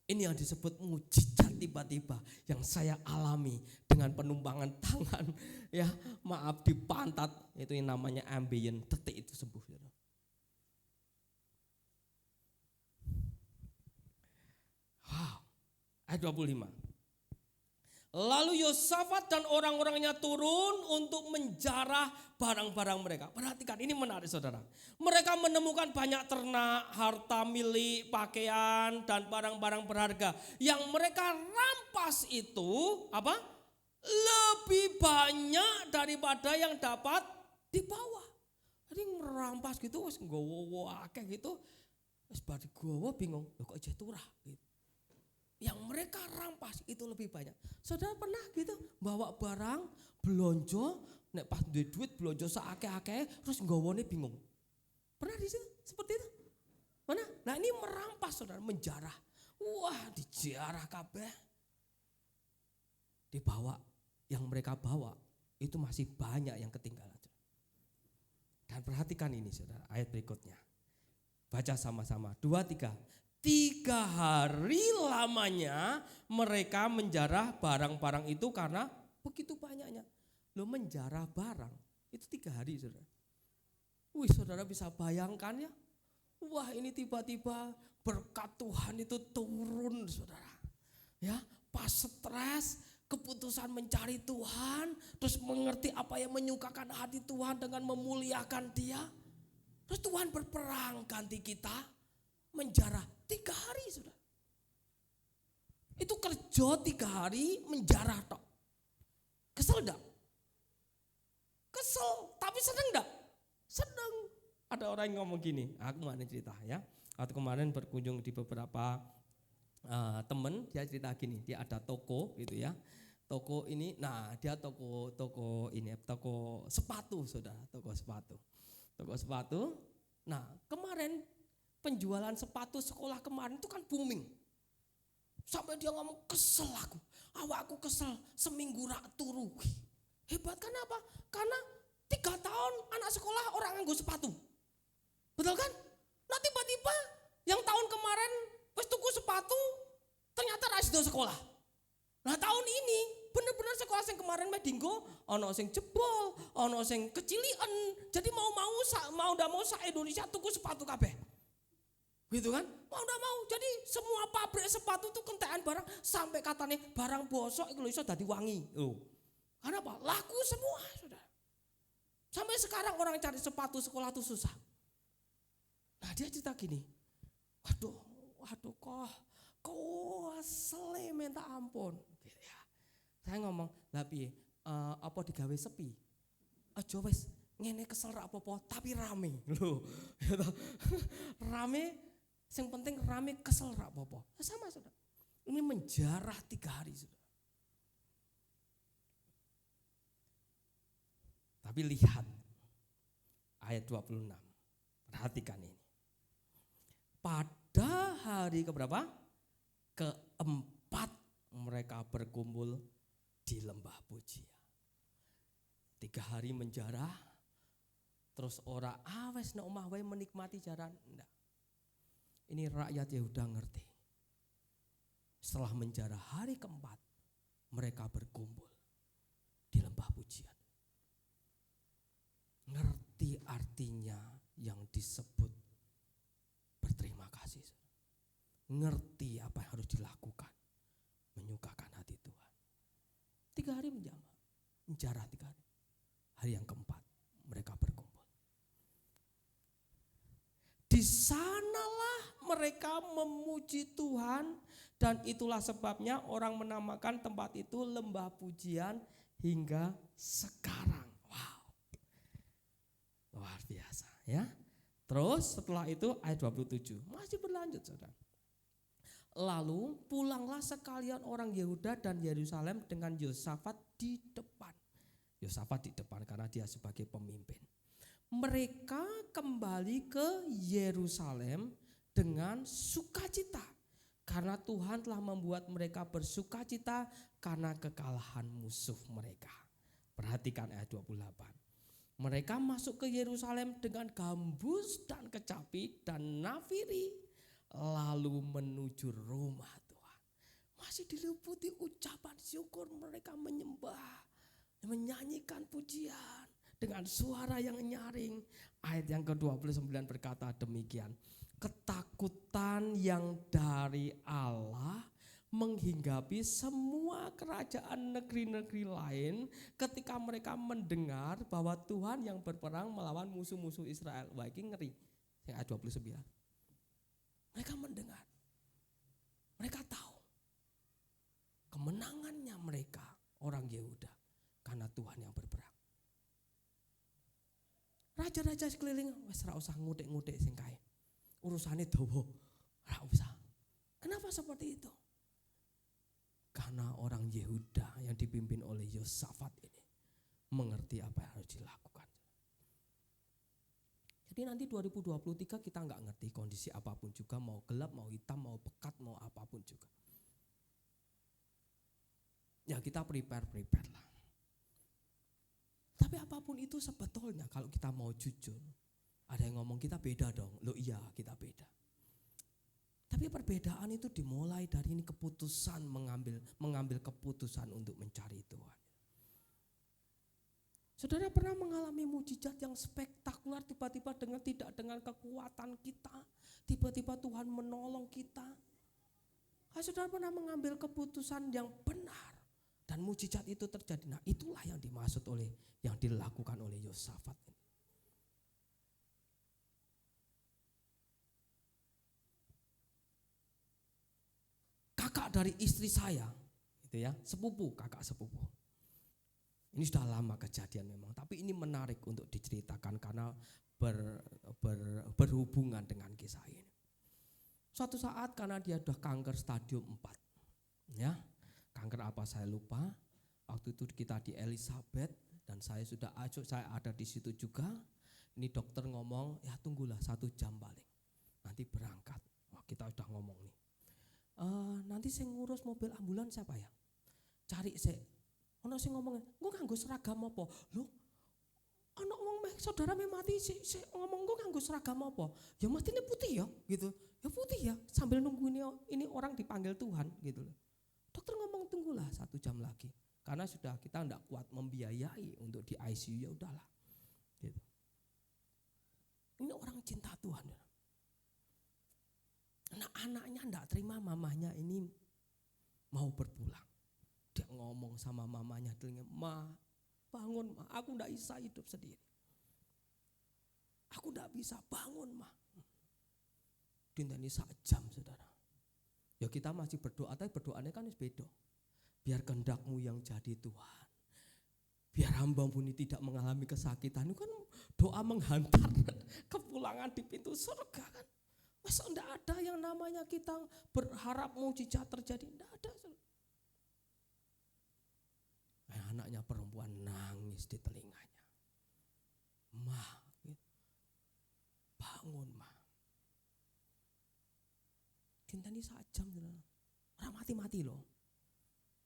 [SPEAKER 1] Ini yang disebut mujizat tiba-tiba yang saya alami dengan penumpangan tangan, ya maaf di pantat, itu yang namanya ambient, detik itu sembuh. Wow, ayat 25. Lalu Yosafat dan orang-orangnya turun untuk menjarah barang-barang mereka. Perhatikan, ini menarik saudara. Mereka menemukan banyak ternak, harta milik, pakaian, dan barang-barang berharga. Yang mereka rampas itu apa? Lebih banyak daripada yang dapat dibawa. Jadi merampas gitu, wis nggowo akeh gitu. Wis bar digowo bingung, lho kok jek turah gitu. Yang mereka rampas itu lebih banyak. Saudara pernah gitu bawa barang, belonjo, nek pas duit belonjo seakeh-akeh terus nggawone bingung. Pernah di situ seperti itu? Mana? Nah ini merampas saudara, menjarah. Wah dijarah kabeh. Dibawa, yang mereka bawa itu masih banyak yang ketinggalan. Dan perhatikan ini saudara, ayat berikutnya. Baca sama-sama, 2, 3. 3 hari lamanya mereka menjarah barang-barang itu karena begitu banyaknya. Lo menjarah barang itu 3 hari saudara. Wih saudara bisa bayangkan ya. Wah ini tiba-tiba berkat Tuhan itu turun saudara. Ya pas stres, keputusan mencari Tuhan, terus mengerti apa yang menyukakan hati Tuhan dengan memuliakan Dia. Terus Tuhan berperang ganti kita. Menjarah 3 hari sudah. Itu kerja 3 hari menjarah tok. Kesel enggak? Kesel, tapi seneng enggak? Seneng. Ada orang yang ngomong gini, aku kemarin cerita ya. Atau kemarin berkunjung di beberapa temen, dia cerita gini, dia ada toko gitu ya. Toko ini, nah dia toko sepatu saudara, toko sepatu. Toko sepatu. Nah kemarin penjualan sepatu sekolah kemarin itu kan booming. Sampai dia ngomong kesel awakku kesel, seminggu rak turu. Hebat kan apa? Karena 3 tahun anak sekolah orang nganggo sepatu. Betul kan? Nah tiba-tiba yang tahun kemarin wis tuku sepatu ternyata ra sido sekolah. Nah tahun ini bener-bener sekolah yang kemarin medinggo ono sing jebol, ono sing kecilian. Jadi mau ndak mau sak Indonesia tuku sepatu kabeh. Gitu kan? Mau ndak mau. Jadi semua pabrik sepatu itu kentekan barang sampai katanya barang bosok itu iso dadi wangi. Oh. Karena apa? Laku semua, Saudara. Sampai sekarang orang cari sepatu sekolah itu susah. Nah, dia cerita gini. Waduh kok asli minta ampun. Gitu ya. Saya ngomong, "Lah piye? Apa digawe sepi?" Aja wis ngene kesel ra apa-apa, tapi rame. Lho. Rame. Yang penting rame kesel rak apa-apa. Nah, sama saudara. Ini menjarah 3 hari saudara. Tapi lihat ayat 26. Perhatikan ini. Pada hari keberapa? Keempat mereka berkumpul di lembah Pujian. 3 hari menjarah. Terus ora wes nek omah wae menikmati jaran. Enggak. Ini rakyat Yehuda ngerti. Setelah menjarah hari keempat, mereka berkumpul di lembah Pujian. Ngerti artinya yang disebut berterima kasih. Ngerti apa yang harus dilakukan, menyukakan hati Tuhan. 3 hari menjarah 3 hari. Hari yang keempat, mereka berkumpul. Di sanalah mereka memuji Tuhan dan itulah sebabnya orang menamakan tempat itu lembah pujian hingga sekarang. Wow. Luar biasa ya. Terus setelah itu ayat 27 masih berlanjut saudara. Lalu pulanglah sekalian orang Yehuda dan Yerusalem dengan Yosafat di depan. Yosafat di depan karena dia sebagai pemimpin. Mereka kembali ke Yerusalem dengan sukacita karena Tuhan telah membuat mereka bersukacita karena kekalahan musuh mereka. Perhatikan ayat 28. Mereka masuk ke Yerusalem dengan gambus dan kecapi dan nafiri lalu menuju rumah Tuhan. Masih diliputi ucapan syukur, mereka menyembah, menyanyikan pujian dengan suara yang nyaring. Ayat yang ke-29 berkata demikian. Ketakutan yang dari Allah menghinggapi semua kerajaan negeri-negeri lain ketika mereka mendengar bahwa Tuhan yang berperang melawan musuh-musuh Israel. Wah, ini ngeri. Ayat 29. Mereka mendengar. Mereka tahu kemenangannya mereka orang Yehuda karena Tuhan yang berperang. Raja-raja sekeliling wis ora usah ngutik-ngutik sing kae. Urusane dawa, ora usah. Kenapa seperti itu? Karena orang Yehuda yang dipimpin oleh Yosafat ini mengerti apa yang harus dilakukan. Jadi nanti 2023 kita nggak ngerti kondisi apapun juga, mau gelap, mau hitam, mau pekat, mau apapun juga. Ya kita prepare lah. Tapi apapun itu sebetulnya kalau kita mau jujur, ada yang ngomong kita beda dong. Loh iya kita beda. Tapi perbedaan itu dimulai dari ini keputusan mengambil keputusan untuk mencari Tuhan. Saudara pernah mengalami mujizat yang spektakuler tiba-tiba tidak dengan kekuatan kita, tiba-tiba Tuhan menolong kita. Saudara pernah mengambil keputusan yang benar dan mujizat itu terjadi. Nah, itulah yang dimaksud oleh yang dilakukan oleh Yosafat ini. Kakak dari istri saya, itu ya, kakak sepupu. Ini sudah lama kejadian memang, tapi ini menarik untuk diceritakan karena berhubungan dengan kisah ini. Suatu saat karena dia sudah kanker stadium 4, ya, kanker apa saya lupa. Waktu itu kita di Elizabeth dan saya ada di situ juga. Ini dokter ngomong, ya tunggulah 1 jam paling, nanti berangkat. Wah, kita sudah ngomong nih. Nanti saya ngurus mobil ambulans siapa ya? Cari saya. Ono sing ngomong, "Engko nganggo seragam apa?" Loh, ono wong saudara mati saya ngomong, "Engko nganggo seragam apa?" Ya matinya putih ya, gitu. Ya putih ya, sambil nunggu ini orang dipanggil Tuhan gitu loh. Dokter ngomong tunggulah 1 jam lagi. Karena sudah kita enggak kuat membiayai untuk di ICU, ya udahlah. Gitu. Ini orang cinta Tuhan. Anak-anaknya enggak terima mamahnya ini mau berpulang. Dia ngomong sama mamanya, "Ma, bangun ma, aku enggak bisa hidup sendiri. Aku enggak bisa, bangun ma." Dinteni 1 jam saudara. Ya kita masih berdoa, tapi berdoanya kan beda. Biar kehendakmu yang jadi Tuhan. Biar hamba-Mu ini tidak mengalami kesakitan. Itu kan doa menghantar kepulangan di pintu surga kan. Masa enggak ada yang namanya kita berharap mujizat terjadi, enggak ada. Anaknya perempuan nangis di telinganya. "Ma, bangun ma." Dinteni 1 jam, orang mati-mati loh.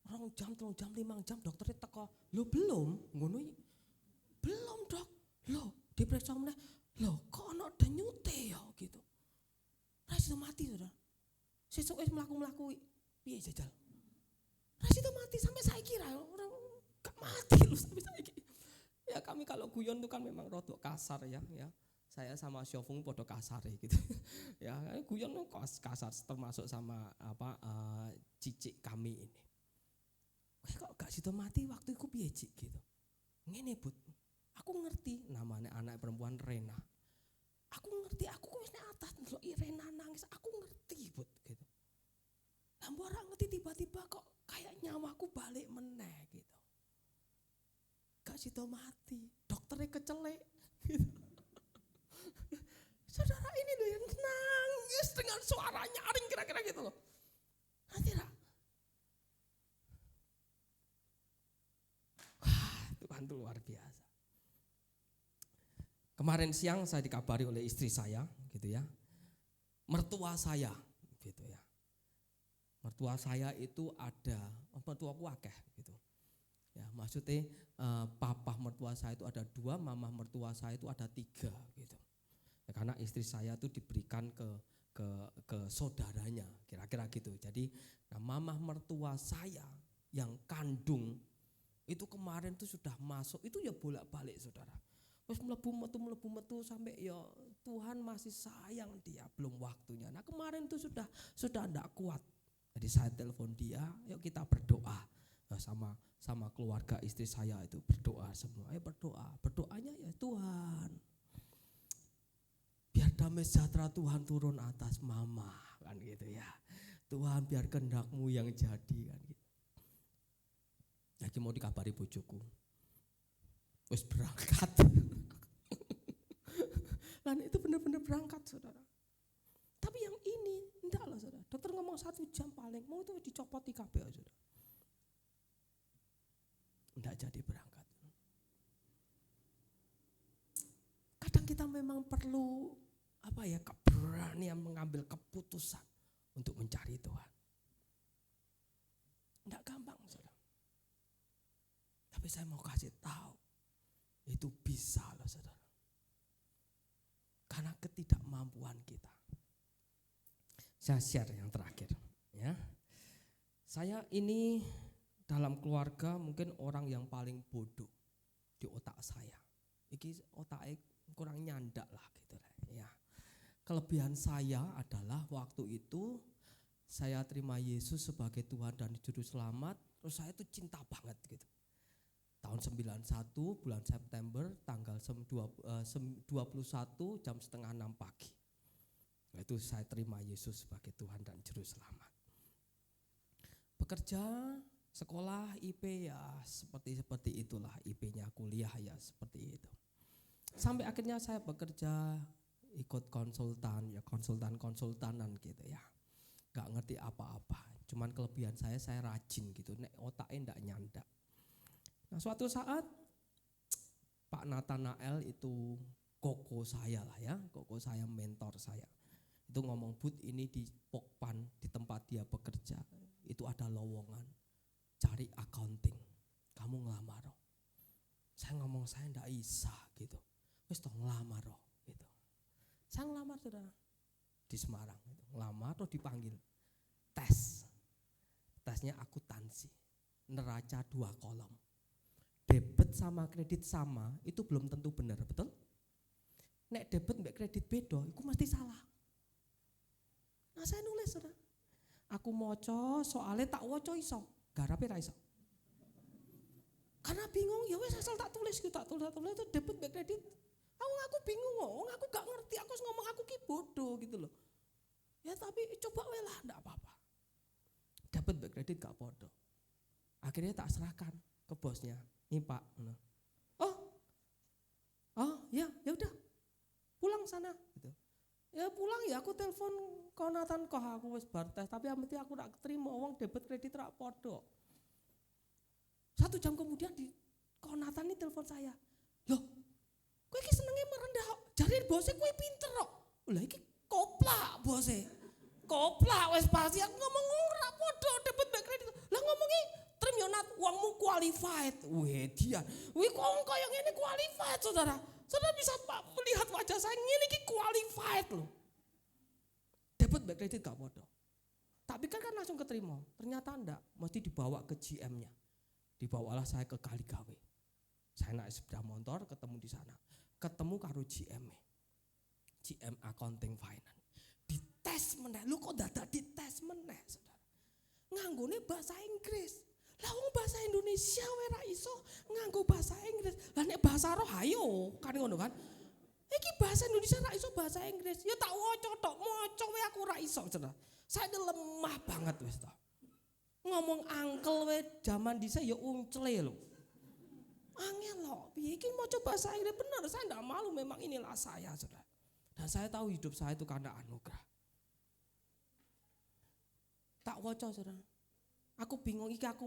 [SPEAKER 1] 2 jam, 3 jam, 5 jam dokternya teko. "Lo belum?" Ngono. "Belum dok." "Loh, diperiksa meneh." "Loh, kok ono denyute ya?" Gitu. Ras itu mati saudara. Sesuk wis mlaku-mlaku piye jajal. Ras itu mati sampai saya kira orang gak mati loh sampai saiki. Ya kami kalau guyon itu kan memang rodok kasar ya. Saya sama Syofung podo kasar gitu. Ya guyon itu kasar termasuk sama cicik kami ini. Kok gak situ mati waktu itu piye cik gitu. Ngene Bud. Aku ngerti namanya anak perempuan Rena. Aku ngerti, aku wis nek atas ndelok Rena nangis, aku ngerti Bud gitu. Lah mbok ora ngerti tiba-tiba kok kayak nyawaku balik meneh gitu. Gak situ mati, dokternya kecelek gitu. Saudara ini loh yang nangis dengan suara nyaring kira-kira gitu loh. Nanti lah. Wah, Tuhan itu luar biasa. Kemarin siang saya dikabari oleh istri saya gitu ya. Mertua saya gitu ya. Mertua saya itu ada, mertuaku akeh gitu. Ya, maksudnya papa mertua saya itu ada 2, mama mertua saya itu ada 3 gitu. Ya, karena istri saya itu diberikan ke saudaranya, kira-kira gitu. Jadi, mama mertua saya yang kandung itu kemarin tuh sudah masuk, itu ya bolak-balik saudara. Terus melebu metu sampai ya Tuhan masih sayang dia, belum waktunya. Nah kemarin tuh sudah enggak kuat. Jadi saya telepon dia, yuk kita berdoa sama keluarga istri saya itu berdoa semua. Berdoanya ya Tuhan, biar damai sejahtera Tuhan turun atas mama kan gitu ya. Tuhan biar kehendak-Mu yang jadi kan gitu. Lagi mau dikabari bojoku, wis berangkat. Dan itu benar-benar berangkat saudara. Tapi yang ini enggak loh saudara. Dokter ngomong 1 jam paling, mau itu dicopot di KPO saudara. Enggak jadi berangkat. Kadang kita memang perlu keberanian mengambil keputusan untuk mencari Tuhan. Enggak gampang saudara. Tapi saya mau kasih tahu, itu bisa loh saudara. Karena ketidakmampuan kita. Saya share yang terakhir ya. Saya ini dalam keluarga mungkin orang yang paling bodoh di otak saya. Iki otaknya kurang nyandak lah gitu ya. Kelebihan saya adalah waktu itu saya terima Yesus sebagai Tuhan dan Juru Selamat, terus saya tuh cinta banget gitu. Tahun 91 bulan September tanggal 21 jam 5:30 pagi. Itu saya terima Yesus sebagai Tuhan dan Juru Selamat. Bekerja, sekolah, IP ya seperti itulah, IP-nya kuliah ya seperti itu. Sampai akhirnya saya bekerja ikut konsultanan gitu ya. Gak ngerti apa-apa, cuman kelebihan saya rajin gitu, nek otaknya ndak nyandak. Nah suatu saat Pak Nathanael itu koko saya lah ya, koko saya mentor saya. Itu ngomong, Bud ini di Pokpan di tempat dia bekerja itu ada lowongan cari accounting, kamu ngelamar. Saya ngomong saya ndak bisa gitu, wis toh ngelamar gitu. Saya ngelamar saudara di Semarang, gitu. Ngelamar terus dipanggil tesnya akuntansi, neraca 2 kolom. Debit sama kredit sama itu belum tentu benar, betul? Nek debit mbak kredit beda, itu mesti salah. Nah saya nulis saudara, aku moco soalnya tak woco iso, garape ra iso. Karena bingung, ya wes asal tak tulis itu debit mbak kredit. Aku bingung, aku gak ngerti, aku ngomong aku ki bodoh gitu loh. Ya tapi coba we lah, enggak apa-apa. Debit mbak kredit gak podo. Akhirnya tak serahkan ke bosnya. Nih Pak, ya udah, pulang sana gitu. Ya pulang ya aku telepon Konatan aku wis bar tes, tapi yang penting aku nak terima uang debit kredit rak podo. 1 jam kemudian di Konatan ini telepon saya, loh, kowe iki senenge merendah, jare bose kowe pinter kok. Lah iki koplak bose, koplak wis pasti aku ngomong ora podo debit kredit. Lah ngomongi Trimyonat uangmu qualified. Dia. Wih kok kaya ngene qualified saudara. Saudara bisa melihat wajah saya ngene iki qualified loh. Debit mbak kredit gak podo. Tapi kan langsung keterima. Ternyata enggak, mesti dibawa ke GM-nya. Dibawalah saya ke Kaligawe. Saya naik sepeda motor ketemu di sana. Ketemu karo GM-nya. GM Accounting Finance. Dites meneh. Lu kok dadak dites meneh saudara. Nganggone bahasa Inggris. Lah wong bahasa Indonesia wae ra iso nganggo bahasa Inggris. Lah nek bahasa roh ayo kan ngono kan. Iki bahasa Indonesia ra iso bahasa Inggris. Ya tak waca tok, maca wae aku ra iso, Saudara. Saya lemah banget wis to. Ngomong angkel wae zaman dhisik ya uncle lho. Angel loh, piye iki maca bahasa Inggris bener, saya enggak malu, memang inilah saya, Saudara. Dan saya tahu hidup saya itu karena anugerah. Tak waca, Saudara. Aku bingung iki aku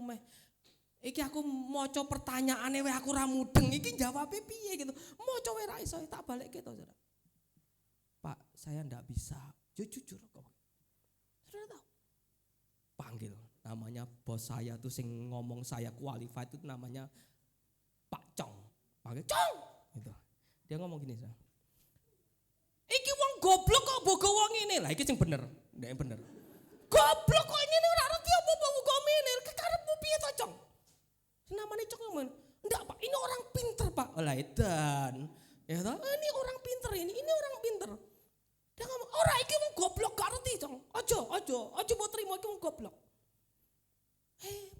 [SPEAKER 1] maca pertanyaane wae aku ra mudeng iki jawabe piye gitu. Maca wae ra iso tak balekke to, Saudara. Pak, saya ndak bisa. Jujur kok. Saudara tahu? Panggil namanya bos saya tuh sing ngomong saya qualified itu namanya Pak Cong. Panggil Cong gitu. Dia ngomong gini, Saudara. Iki wong goblok kok bogo wong ini. Lah iki sing bener, ndak bener. Goblok kok ngene ora ngerti apa-apa kok menir. Kekarepmu piye to, Cong? Namanya Cong ngomong, enggak Pak, ini orang pinter Pak. Lah edan. Ya toh, ini orang pinter ini orang pinter. Dia ngomong, ora iki wong goblok gak ngerti, Cong. Aja mbok trimo iki wong goblok.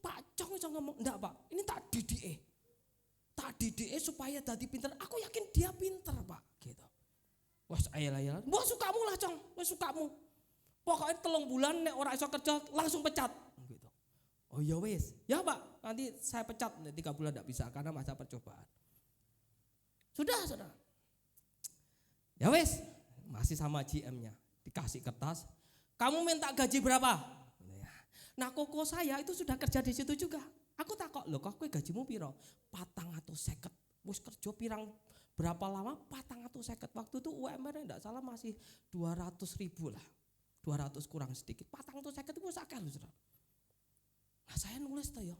[SPEAKER 1] Pak Cong iso ngomong, enggak Pak, ini tak didik. Tak didik supaya jadi pinter. Aku yakin dia pinter Pak, gitu. Wes ayel-ayel, mbok sukamu lah Cong, wes sukamu. Pokoknya 3 bulan nek ora iso kerja langsung pecat, gitu. Oh ya wes, ya Pak, nanti saya pecat 3 bulan enggak bisa karena masa percobaan. Sudah. Ya wes, masih sama GM-nya, dikasih kertas. Kamu minta gaji berapa? Nah koko saya itu sudah kerja di situ juga. Aku takok, lho kok kowe gajimu piro? 450. Wis kerja pirang berapa lama? 450. Waktu itu UMR enggak salah masih 200.000 lah. 200 kurang sedikit. 450 itu wis akeh lho, Saudara. Nah saya nulis tuh ya.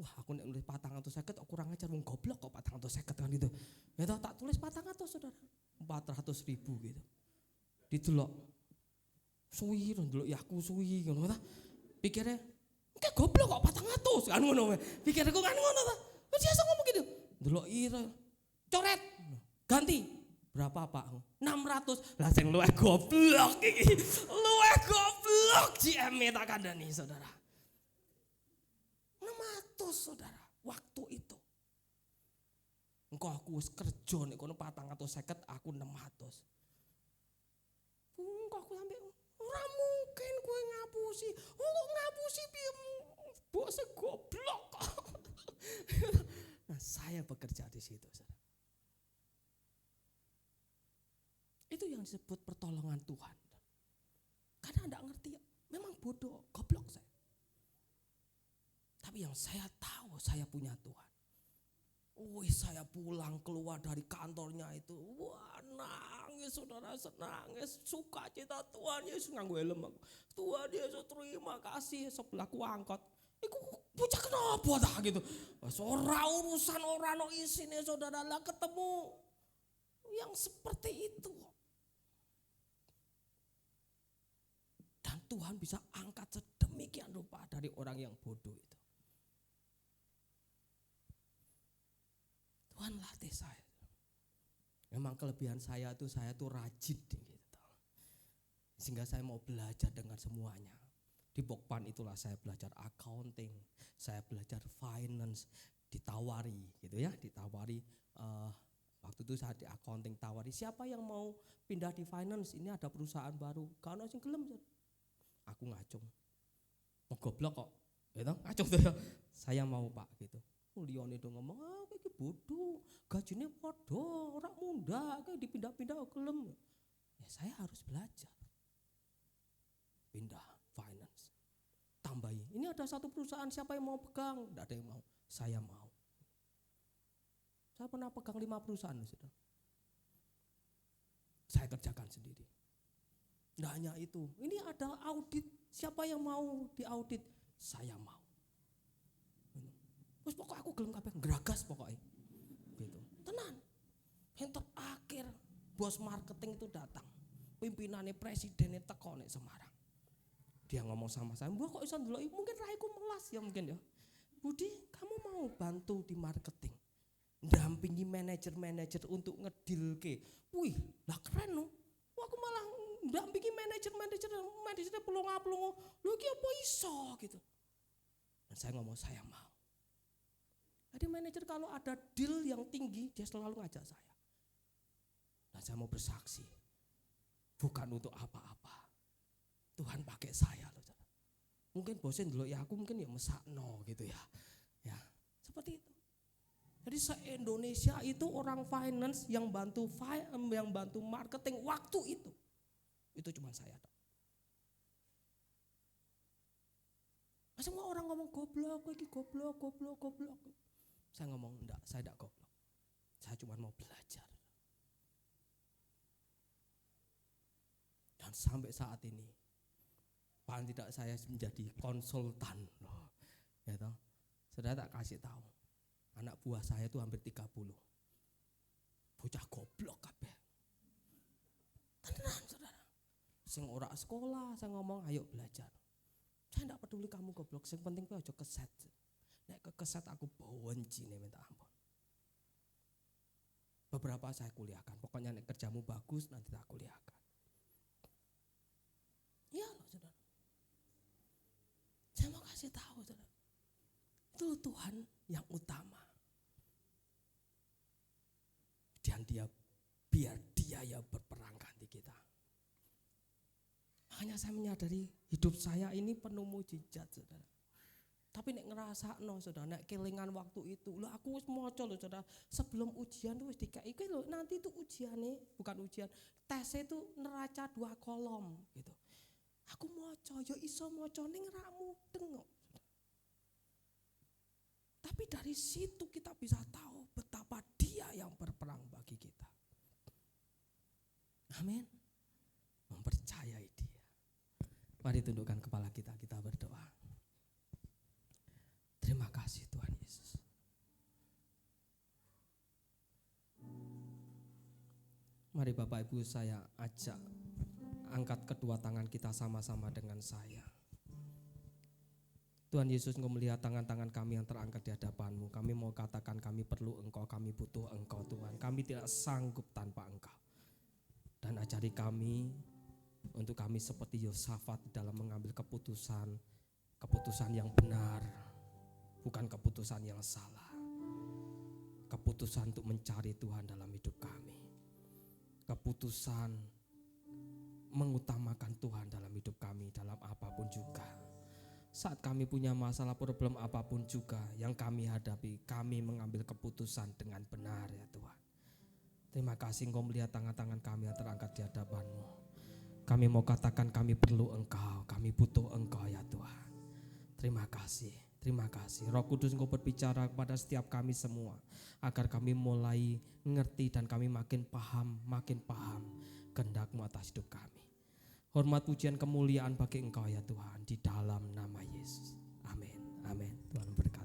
[SPEAKER 1] Wah aku nek nulis 450 kurang ajar, wong goblok kok 450 kan itu. Ya toh tak tulis 400 Saudara. 400.000 gitu. Didelok. Suwi ndelok ya aku suwi ngono ta. Pikirnya, kayak goblok kok 400 kan ngono. Pikirku kan ngono ta. Wis biasa ngomong gitu. Ndelok ira. Coret. Ganti. Berapa Pak? 600. Lah sing luwih goblok iki. Luwih goblok GM tak kandhani Saudara. 600 Saudara. Waktu itu. Engko aku wis kerja nek kono 450, aku 600. Engko aku sampe ora mungkin kowe ngapusi. Oh kok ngapusi piye? Bos goblok. Nah, saya bekerja di situ, Saudara. Itu yang disebut pertolongan Tuhan. Karena enggak ngerti, memang bodoh, goblok saya. Tapi yang saya tahu saya punya Tuhan. Wih, saya pulang keluar dari kantornya itu, wah nangis Saudara, senangis, sukacita Tuhan Yesus nganggo helm aku. Tuhan Yesus terima kasih, sebelahku angkot. Iku bocah kenapa dah gitu. Ora urusan ora no isine Saudara, lah ketemu yang seperti itu. Dan Tuhan bisa angkat sedemikian rupa dari orang yang bodoh itu. Tuhan latih saya. Memang kelebihan saya tuh rajin gitu. Sehingga saya mau belajar dengan semuanya. Di Bokpan itulah saya belajar accounting, saya belajar finance, ditawari gitu ya, ditawari waktu itu saya di accounting tawari, siapa yang mau pindah di finance, ini ada perusahaan baru, kalau sing gelem aku ngacung. Mau goblok kok, gitu, ngacung tuh ya. Saya mau Pak gitu. Lione itu ngomong, kayak bodoh, gajinya podo, orang muda, kayak dipindah-pindah gelem. Ya saya harus belajar. Pindah finance. Tambahin, ini ada satu perusahaan siapa yang mau pegang? Tidak ada yang mau, saya mau. Saya pernah pegang 5 perusahaan, Saudara. Saya kerjakan sendiri. Tidak hanya itu, ini ada audit, siapa yang mau diaudit? Saya mau. Terus pokoknya aku gelem kabeh geragas pokoknya. Gitu. Tenan. Yang terakhir bos marketing itu datang. Pimpinannya presidennya teko nek Semarang. Dia ngomong sama saya, "Mbah kok iso ndeloki mungkin raiku melas ya mungkin ya. Budi, kamu mau bantu di marketing. Ndampingi manajer-manajer untuk ngedilke." Wih, lah keren no. Aku malah ndampingi manajer pelongo-pelongo. Lho iki apa iso gitu. Dan saya ngomong saya mau. Jadi manajer kalau ada deal yang tinggi dia selalu ngajak saya. Dan saya mau bersaksi. Bukan untuk apa-apa. Tuhan pakai saya loh. Mungkin bosen dulu ya aku mungkin ya mesakno gitu ya. Ya, seperti itu. Jadi se-Indonesia itu orang finance yang bantu marketing waktu itu. Itu cuma saya. Semua orang ngomong goblok, iki goblok. Saya ngomong enggak, saya enggak goblok. Saya cuma mau belajar. Dan sampai saat ini, paling tidak saya menjadi konsultan loh. Ya toh. Saudara tak kasih tahu. Anak buah saya itu hampir 30. Bocah goblok kabeh. Tenan Saudara. Sing ora sekolah, saya ngomong ayo belajar. Saya enggak peduli kamu goblok, sing penting kowe aja keset. Nek kekeset aku benci nih minta ampun. Beberapa saya kuliahkan, pokoknya nek kerjamu bagus nanti tak kuliahkan. Iya loh Saudara. Saya mau kasih tahu Saudara. Itu Tuhan yang utama. Dan biar dia yang berperang ganti kita. Makanya saya menyadari hidup saya ini penuh mujizat, saudara. Tapi nek ngrasakno, saudara, nek kelingan waktu itu, lho aku wis maca lho, saudara. Sebelum ujian tuh wis dikai iki lho, nanti itu ujiannya bukan ujian, tesnya itu neraca 2 kolom gitu. Aku maca, ya iso maca ning ra mudeng kok. Tapi dari situ kita bisa tahu betapa dia yang berperang bagi kita. Amin. Mempercayai dia. Mari tundukkan kepala kita berdoa. Terima kasih Tuhan Yesus. Mari Bapak Ibu saya ajak angkat kedua tangan kita sama-sama dengan saya. Tuhan Yesus, Engkau melihat tangan-tangan kami yang terangkat di hadapan-Mu. Kami mau katakan kami perlu Engkau, kami butuh Engkau Tuhan. Kami tidak sanggup tanpa Engkau. Dan ajari kami untuk kami seperti Yosafat dalam mengambil keputusan yang benar, bukan keputusan yang salah. Keputusan untuk mencari Tuhan dalam hidup kami. Keputusan mengutamakan Tuhan dalam hidup kami, dalam apapun juga. Saat kami punya masalah, problem apapun juga yang kami hadapi, kami mengambil keputusan dengan benar ya Tuhan. Terima kasih Engkau melihat tangan-tangan kami yang terangkat di hadapan-Mu. Kami mau katakan kami perlu Engkau, kami butuh Engkau ya Tuhan. Terima kasih, terima kasih. Roh Kudus Engkau berbicara kepada setiap kami semua, agar kami mulai ngerti dan kami makin paham kehendak-Mu atas hidup kami. Hormat, pujian, kemuliaan bagi Engkau ya Tuhan, di dalam nama Yesus. Amin. Amin. Tuhan berkati.